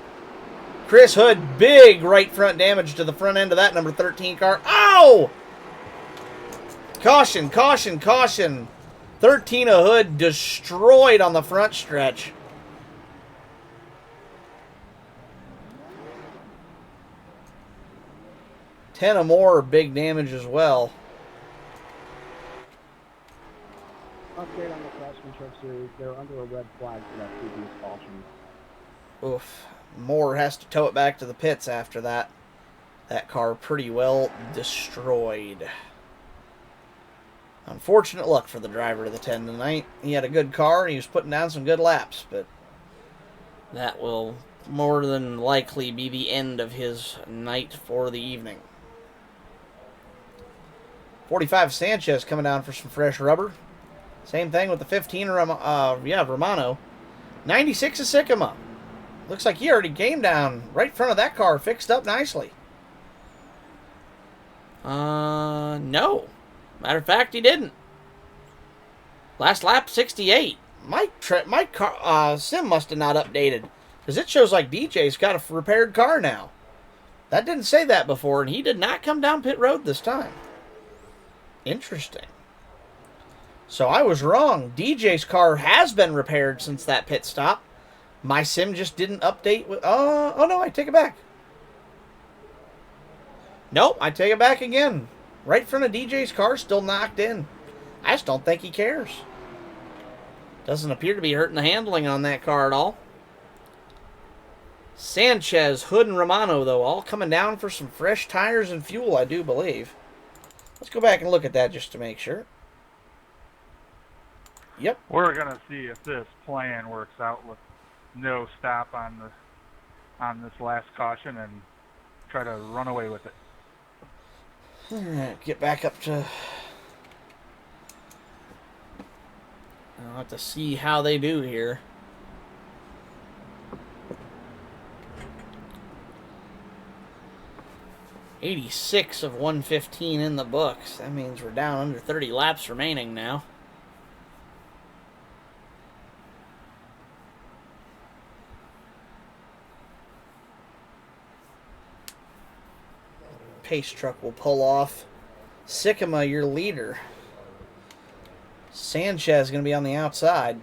Chris Hood, big right front damage to the front end of that number 13 car. Oh! Caution, caution, caution. 13 of Hood destroyed on the front stretch. Ten or more big damage as well. Update on the craftsmanship series. They're under a red flag for that previous caution. Oof. Moore has to tow it back to the pits after that. That car pretty well destroyed. Unfortunate luck for the driver of the 10 tonight. He had a good car and he was putting down some good laps, but that will more than likely be the end of his night for the evening. 45 Sanchez coming down for some fresh rubber. Same thing with the 15 Romano. 96 is Sycamore. Looks like he already came down right in front of that car, fixed up nicely. No. Matter of fact, he didn't. Last lap, 68. My sim must have not updated, because it shows like DJ's got a repaired car now. That didn't say that before, and he did not come down pit road this time. Interesting. So I was wrong. DJ's car has been repaired since that pit stop. My sim just didn't update with... oh no, I take it back. Nope, I take it back again. Right in front of DJ's car, still knocked in. I just don't think he cares. Doesn't appear to be hurting the handling on that car at all. Sanchez, Hood, and Romano, though, all coming down for some fresh tires and fuel, I do believe. Let's go back and look at that just to make sure. Yep. We're going to see if this plan works out with no stop on this last caution and try to run away with it. All right, get back up to... I'll have to see how they do here. $86 of 115 in the books. That means we're down under 30 laps remaining now. Pace truck will pull off. Sycamore, your leader. Sanchez is going to be on the outside.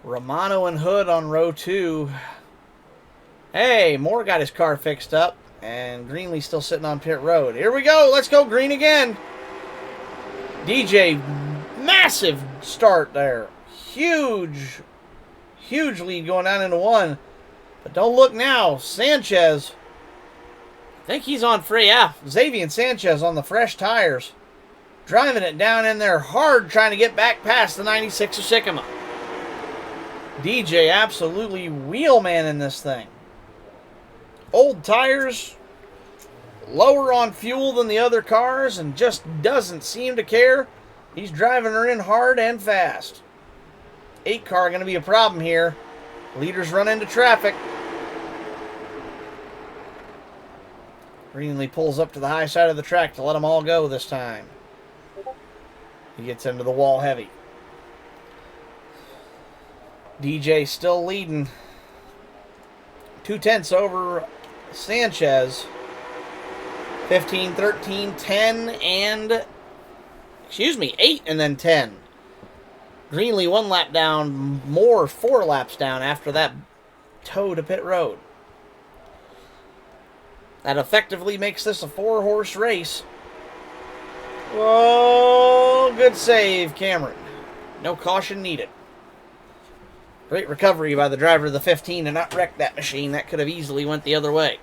Romano and Hood on row 2. Hey, Moore got his car fixed up. And Greenlee's still sitting on pit road. Here we go. Let's go green again. DJ, massive start there. Huge, huge lead going down into 1. But don't look now. Sanchez... I think he's on free. Yeah, Xavier and Sanchez on the fresh tires. Driving it down in there hard, trying to get back past the 96 of Sycamore. DJ absolutely wheelman in this thing. Old tires, lower on fuel than the other cars, and just doesn't seem to care. He's driving her in hard and fast. 8 car going to be a problem here. Leaders run into traffic. Greenlee pulls up to the high side of the track to let them all go this time. He gets into the wall heavy. DJ still leading. 2/10 over Sanchez. 15, 13, 10, and... 8 and then 10. Greenlee 1 lap down, Moore 4 laps down after that tow to pit road. That effectively makes this a 4-horse race. Oh, good save, Cameron. No caution needed. Great recovery by the driver of the 15 to not wreck that machine. That could have easily went the other way.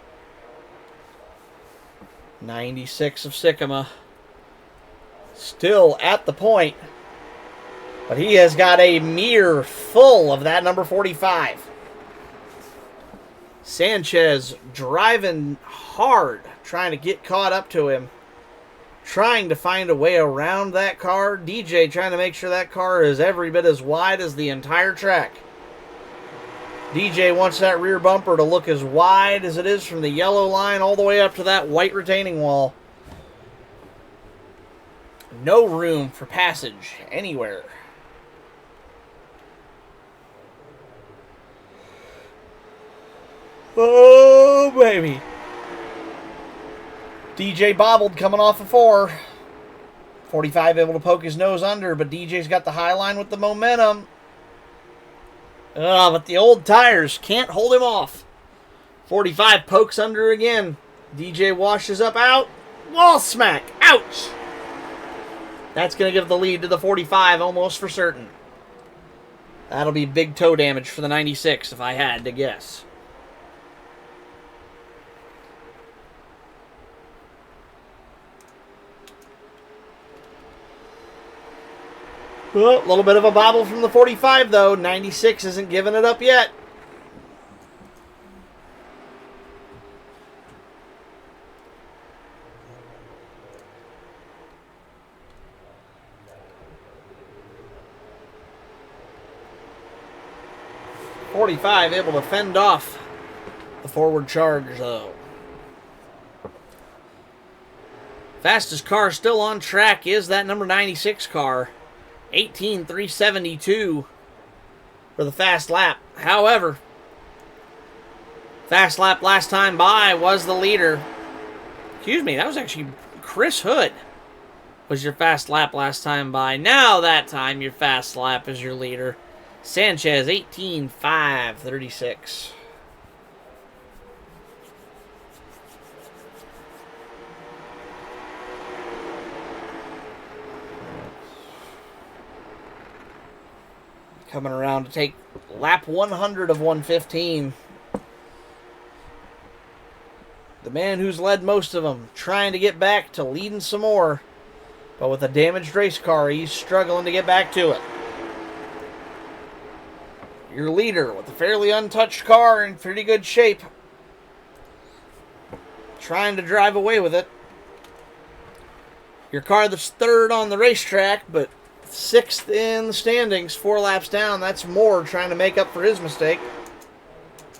96 of Sycamore. Still at the point. But he has got a mirror full of that number 45. Sanchez driving hard, trying to get caught up to him. Trying to find a way around that car. DJ trying to make sure that car is every bit as wide as the entire track. DJ wants that rear bumper to look as wide as it is from the yellow line all the way up to that white retaining wall. No room for passage anywhere. Oh, baby. DJ bobbled coming off of 4. 45 able to poke his nose under, but DJ's got the high line with the momentum. But the old tires can't hold him off. 45 pokes under again. DJ washes up out. Wall smack. Ouch. That's going to give the lead to the 45 almost for certain. That'll be big toe damage for the 96 if I had to guess. Well, a little bit of a bobble from the 45, though. 96 isn't giving it up yet. .45 able to fend off the forward charge, though. Fastest car still on track is that number 96 car. 18,372 for the fast lap. However, fast lap last time by was the leader. Excuse me, that was actually Chris Hood was your fast lap last time by. Now that time your fast lap is your leader. Sanchez, 18,536. Coming around to take lap 100 of 115. The man who's led most of them, trying to get back to leading some more. But with a damaged race car, he's struggling to get back to it. Your leader with a fairly untouched car in pretty good shape. Trying to drive away with it. Your car that's third on the racetrack, but 6th in the standings, 4 laps down. That's Moore trying to make up for his mistake.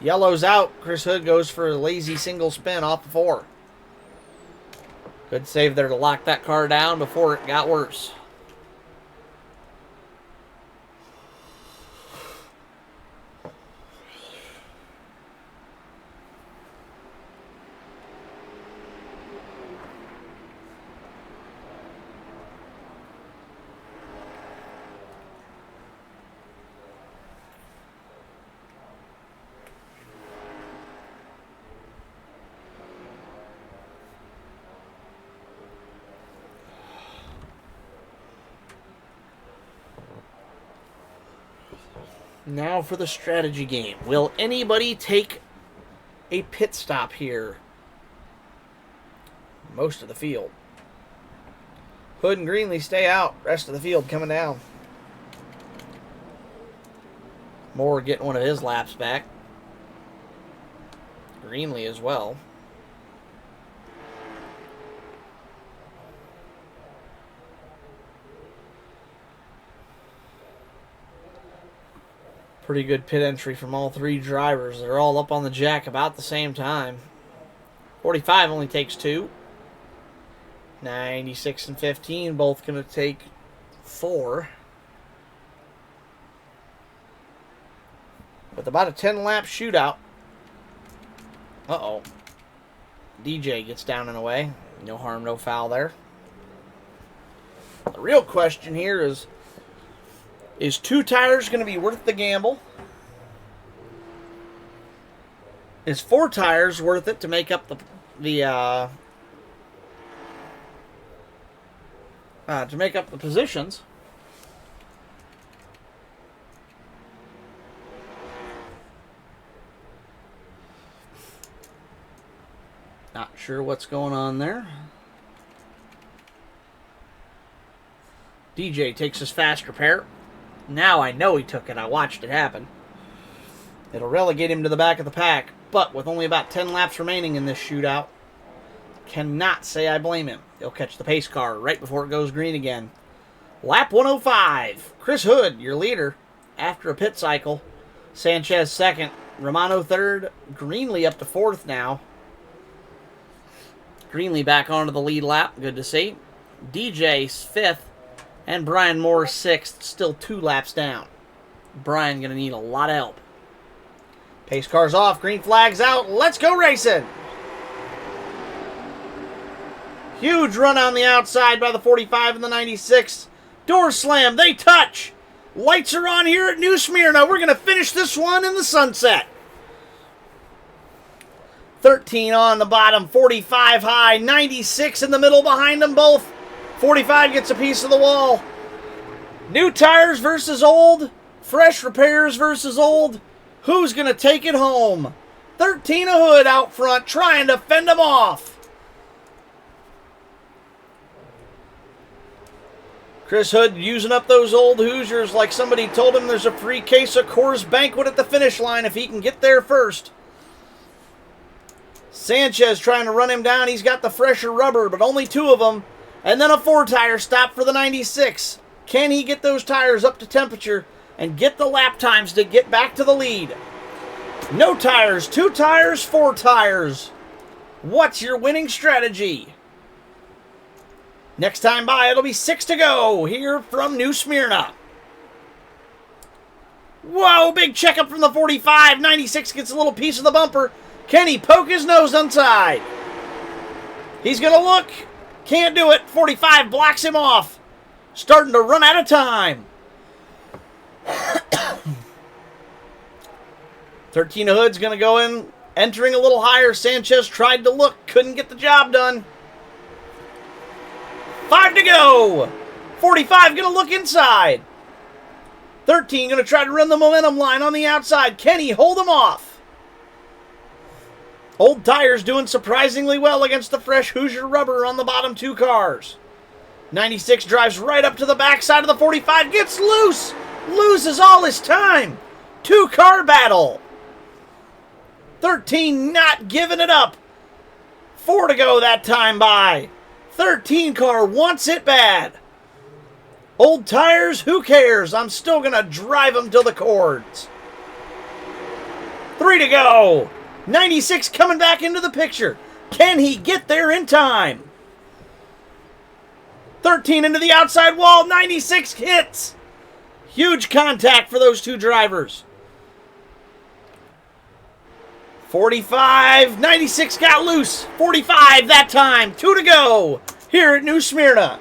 Yellow's out. Chris Hood goes for a lazy single spin off the 4. Good save there to lock that car down before it got worse. Now for the strategy game. Will anybody take a pit stop here? Most of the field. Hood and Greenlee stay out. Rest of the field coming down. Moore getting one of his laps back. Greenlee as well. Pretty good pit entry from all 3 drivers. They're all up on the jack about the same time. 45 only takes 2. 96 and 15 both going to take 4. With about a 10-lap shootout. Uh-oh. DJ gets down and away. No harm, no foul there. The real question here is, Is 2 tires going to be worth the gamble? Is 4 tires worth it to make up the positions? Not sure what's going on there. DJ takes his fast repair. Now I know he took it. I watched it happen. It'll relegate him to the back of the pack, but with only about 10 laps remaining in this shootout, cannot say I blame him. He'll catch the pace car right before it goes green again. Lap 105. Chris Hood, your leader, after a pit cycle. Sanchez second. Romano third. Greenlee up to fourth now. Greenlee back onto the lead lap. Good to see. DJ's fifth. And Brian Moore sixth. Still 2 laps down. Brian going to need a lot of help. Pace car's off. Green flag's out. Let's go racing. Huge run on the outside by the 45 and the 96. Door slam. They touch. Lights are on here at New Smyrna. We're going to finish this one in the sunset. 13 on the bottom. 45 high. 96 in the middle behind them both. 45 gets a piece of the wall. New tires versus old. Fresh repairs versus old. Who's going to take it home? 13 a Hood out front trying to fend them off. Chris Hood using up those old Hoosiers like somebody told him there's a free case of Coors Banquet at the finish line if he can get there first. Sanchez trying to run him down. He's got the fresher rubber, but only 2 of them. And then a 4-tire stop for the 96. Can he get those tires up to temperature and get the lap times to get back to the lead? No tires, 2 tires, 4 tires. What's your winning strategy? Next time by, it'll be 6 to go here from New Smyrna. Whoa, big checkup from the 45. 96 gets a little piece of the bumper. Can he poke his nose inside? He's going to look. Can't do it. 45 blocks him off. Starting to run out of time. 13 Hood's going to go in, entering a little higher. Sanchez tried to look, couldn't get the job done. 5 to go. 45 going to look inside. 13 going to try to run the momentum line on the outside. Can he hold him off? Old Tires doing surprisingly well against the fresh Hoosier rubber on the bottom 2 cars. 96 drives right up to the backside of the 45. Gets loose. Loses all his time. 2-car battle. 13 not giving it up. 4 to go that time by. 13 car wants it bad. Old Tires, who cares? I'm still going to drive him till the cords. 3 to go. 96 coming back into the picture. Can he get there in time? 13 into the outside wall. 96 hits. Huge contact for those 2 drivers. 45. 96 got loose. 45 that time. 2 to go here at New Smyrna.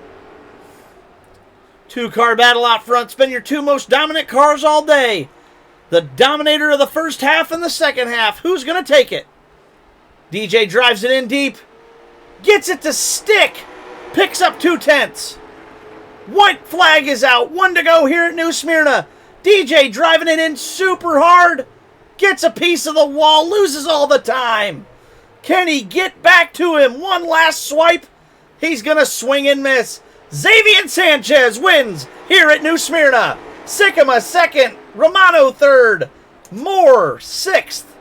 2-car battle out front. It's been your 2 most dominant cars all day. The dominator of the first half and the second half. Who's going to take it? DJ drives it in deep. Gets it to stick. Picks up 2/10. White flag is out. 1 to go here at New Smyrna. DJ driving it in super hard. Gets a piece of the wall. Loses all the time. Can he get back to him? One last swipe. He's going to swing and miss. Xavier Sanchez wins here at New Smyrna. Sycamore second. Romano third. Moore sixth.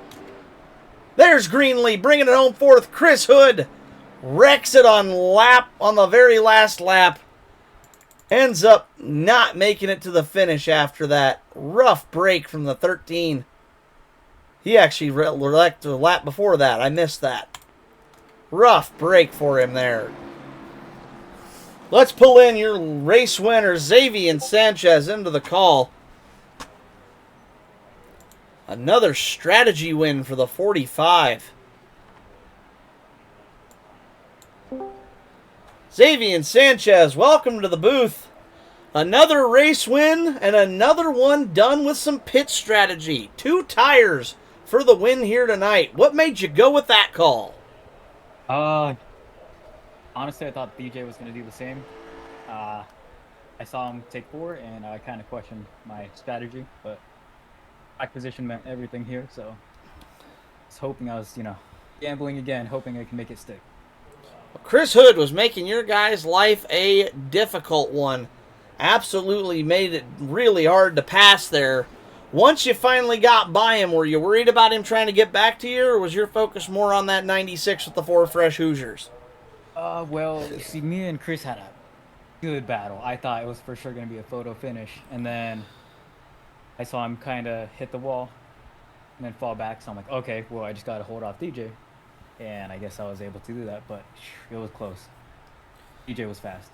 There's Greenlee bringing it home fourth. Chris Hood wrecks it on the very last lap. Ends up not making it to the finish after that. Rough break from the 13. He actually wrecked the lap before that. I missed that. Rough break for him there. Let's pull in your race winner, Xavier Sanchez, into the call. Another strategy win for the 45. Xavier Sanchez, welcome to the booth. Another race win and another one done with some pit strategy. 2 tires for the win here tonight. What made you go with that call? Uh, Honestly, I thought DJ was going to do the same. Uh, I saw him take 4, and I kind of questioned my strategy, but back position meant everything here, so I was hoping gambling again, hoping I can make it stick. Chris Hood was making your guys' life a difficult one. Absolutely made it really hard to pass there. Once you finally got by him, were you worried about him trying to get back to you, or was your focus more on that 96 with the 4 fresh Hoosiers? Well, see, me and Chris had a good battle. I thought it was for sure going to be a photo finish, and then I saw him kind of hit the wall and then fall back, so I'm like, okay, well, I just got to hold off DJ. And I guess I was able to do that, but it was close. DJ was fast.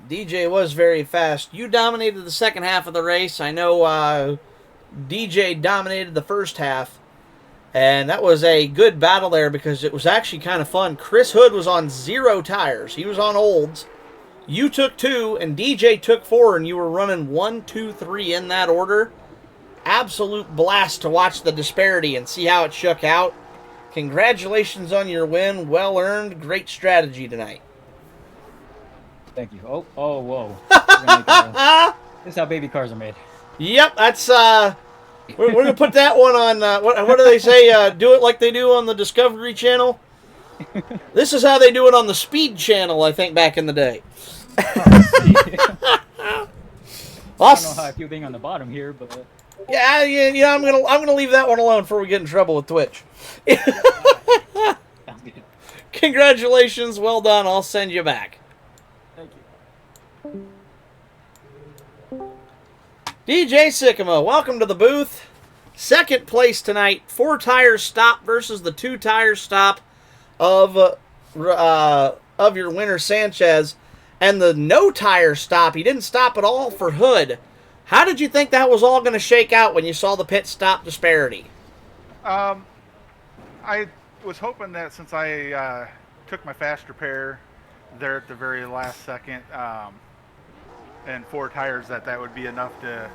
DJ was very fast. You dominated the second half of the race. I know DJ dominated the first half. And that was a good battle there because it was actually kind of fun. Chris Hood was on 0 tires. He was on olds. You took 2, and DJ took 4, and you were running 1, 2, 3 in that order. Absolute blast to watch the disparity and see how it shook out. Congratulations on your win. Well earned. Great strategy tonight. Thank you. Oh, whoa. This is how baby cars are made. Yep, that's we're gonna put that one on. What do they say? Do it like they do on the Discovery Channel. This is how they do it on the Speed Channel, I think, back in the day. I don't know how I feel being on the bottom here, but yeah, I'm gonna leave that one alone before we get in trouble with Twitch. sounds good. Congratulations, well done. I'll send you back. Thank you. DJ Sycamore, welcome to the booth. Second place tonight, 4 tire stop versus the 2 tire stop of your winner Sanchez, and the no tire stop. He didn't stop at all for Hood. How did you think that was all going to shake out when you saw the pit stop disparity? I was hoping that since I took my fast repair there at the very last second and 4 tires that would be enough to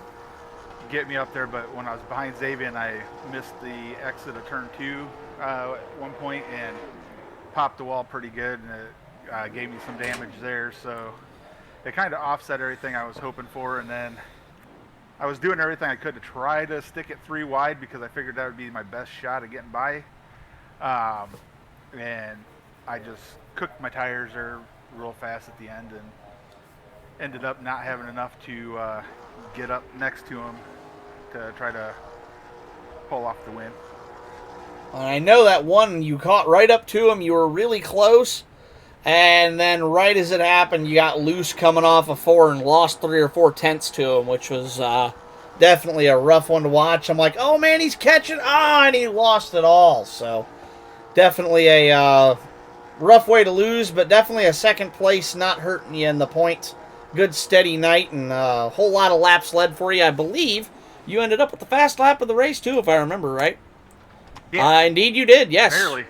get me up there. But when I was behind Xavier, I missed the exit of turn 2 at one point and popped the wall pretty good, and it gave me some damage there. So it kind of offset everything I was hoping for, and then I was doing everything I could to try to stick it 3 wide because I figured that would be my best shot at getting by. And I just cooked my tires there real fast at the end and ended up not having enough to get up next to him to try to pull off the win. I know that one you caught right up to him. You were really close, and then right as it happened, you got loose coming off a 4 and lost 3 or 4 tenths to him, which was definitely a rough one to watch. I'm like, oh man, he's catching, and he lost it all. So definitely a rough way to lose, but definitely a second place not hurting you in the points. Good steady night and a whole lot of laps led for you. I believe you ended up with the fast lap of the race too, if I remember right. Yeah, indeed you did, yes. barely.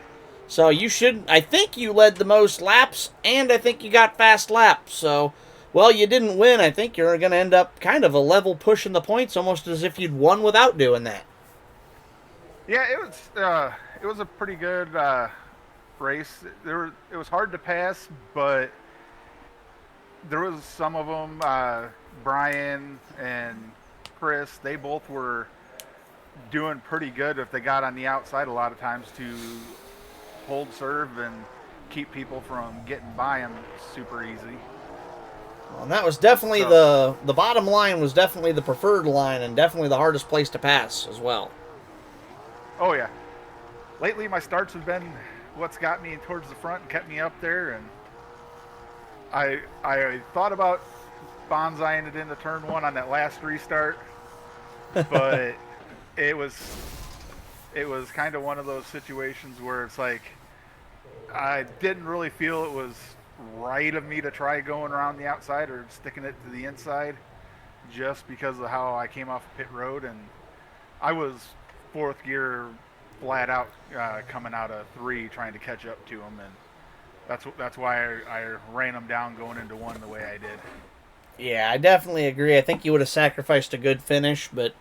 So you should, I think you led the most laps, and I think you got fast laps. So, well, you didn't win. I think you're going to end up kind of a level pushing the points, almost as if you'd won without doing that. Yeah, it was a pretty good race. It was hard to pass, but there was some of them, Brian and Chris, they both were doing pretty good if they got on the outside a lot of times to hold serve and keep people from getting by them super easy. Well, and that was definitely the bottom line was definitely the preferred line and definitely the hardest place to pass as well. Oh yeah. Lately my starts have been what's got me towards the front and kept me up there, and I thought about bonsaiing it into turn 1 on that last restart, but it was kind of one of those situations where it's like I didn't really feel it was right of me to try going around the outside or sticking it to the inside just because of how I came off pit road, and I was 4th gear flat out coming out of 3 trying to catch up to him, and that's why I ran them down going into 1 the way I did. Yeah, I definitely agree. I think you would have sacrificed a good finish, but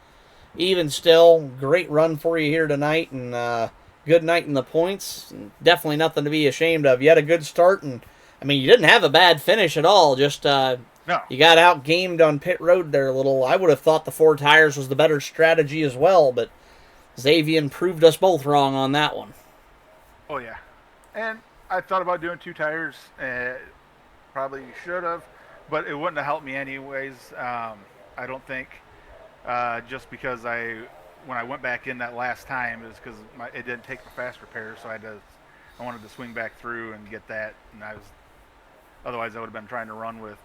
even still, great run for you here tonight, and good night in the points. Definitely nothing to be ashamed of. You had a good start, and I mean, you didn't have a bad finish at all. Just No. you got outgamed on pit road there a little. I would have thought the 4 tires was the better strategy as well, but Xavier proved us both wrong on that one. Oh yeah. And I thought about doing 2 tires. Probably should have, but it wouldn't have helped me anyways. I don't think. Just because when I went back in that last time, is because it didn't take my fast repair, so I wanted to swing back through and get that, and otherwise I would have been trying to run with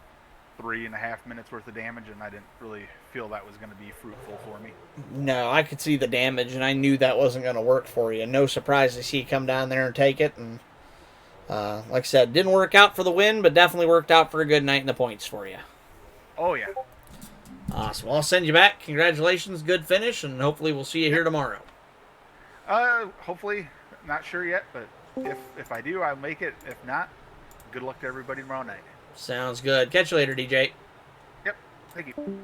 3.5 minutes worth of damage, and I didn't really feel that was going to be fruitful for me. No, I could see the damage, and I knew that wasn't going to work for you. No surprise to see you come down there and take it, and like I said, didn't work out for the win, but definitely worked out for a good night in the points for you. Oh yeah. Awesome. Well, I'll send you back. Congratulations, good finish, and hopefully we'll see you here tomorrow. Hopefully, not sure yet, but if I do, I'll make it. If not, good luck to everybody tomorrow night. Sounds good. Catch you later, DJ. Yep. Thank you.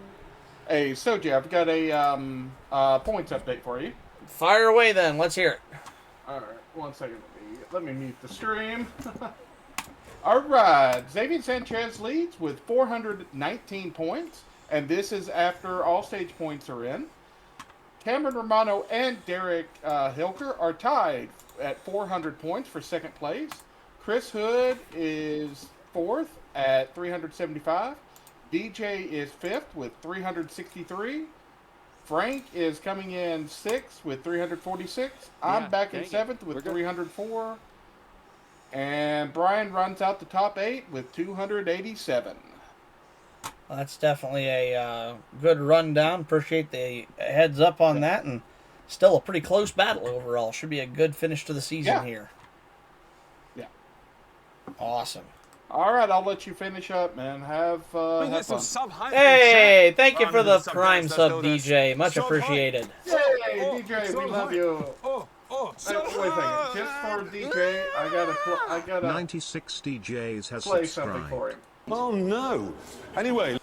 Hey, Soji, I've got a points update for you. Fire away then. Let's hear it. All right, 1 second. Let me mute the stream. All right, Xavier Sanchez leads with 419 points, and this is after all stage points are in. Cameron Romano and Derek Hilker are tied at 400 points for second place. Chris Hood is fourth at 375. DJ is fifth with 363. Frank is coming in sixth with 346. I'm back in seventh with 304. And Brian runs out the top 8 with 287. Well, that's definitely a good rundown. Appreciate the heads up on that, and still a pretty close battle overall. Should be a good finish to the season here. Yeah. Awesome. All right, I'll let you finish up, man. Have fun. Hey, thank you for the prime sub, DJ. Much appreciated. Yay, DJ, we love you. Wait a second. Just for DJ, I gotta 96 DJs has play something subscribed. for him. Oh no. Anyway.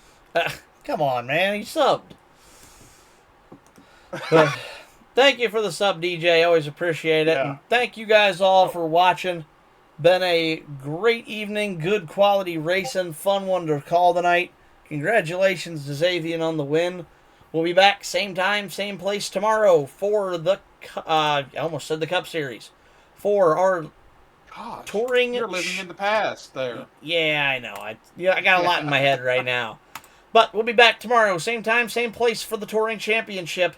Come on, man. He subbed. But thank you for the sub, DJ. Always appreciate it. Yeah. And thank you guys all for watching. Been a great evening. Good quality racing. Fun one to call tonight. Congratulations to Xavier on the win. We'll be back same time, same place tomorrow for the, I almost said the Cup Series. For our touring. You're living in the past there. Yeah, I know. I got a lot in my head right now. But we'll be back tomorrow, same time, same place for the Touring Championship.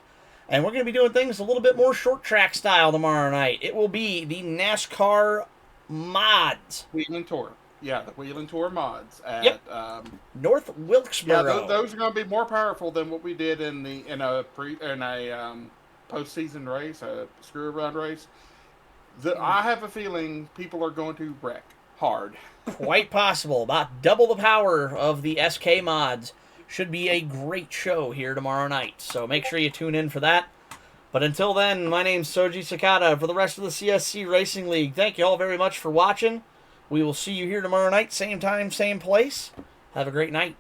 And we're going to be doing things a little bit more short track style tomorrow night. It will be the NASCAR mods. Wheeling Tour. Yeah, the Wheeling Tour mods at North Wilkesboro. Yeah, those are going to be more powerful than what we did in a postseason race, a screw run race. I have a feeling people are going to wreck hard. Quite possible. About double the power of the SK mods. Should be a great show here tomorrow night. So make sure you tune in for that. But until then, my name's Soji Sakata for the rest of the CSC Racing League. Thank you all very much for watching. We will see you here tomorrow night, same time, same place. Have a great night.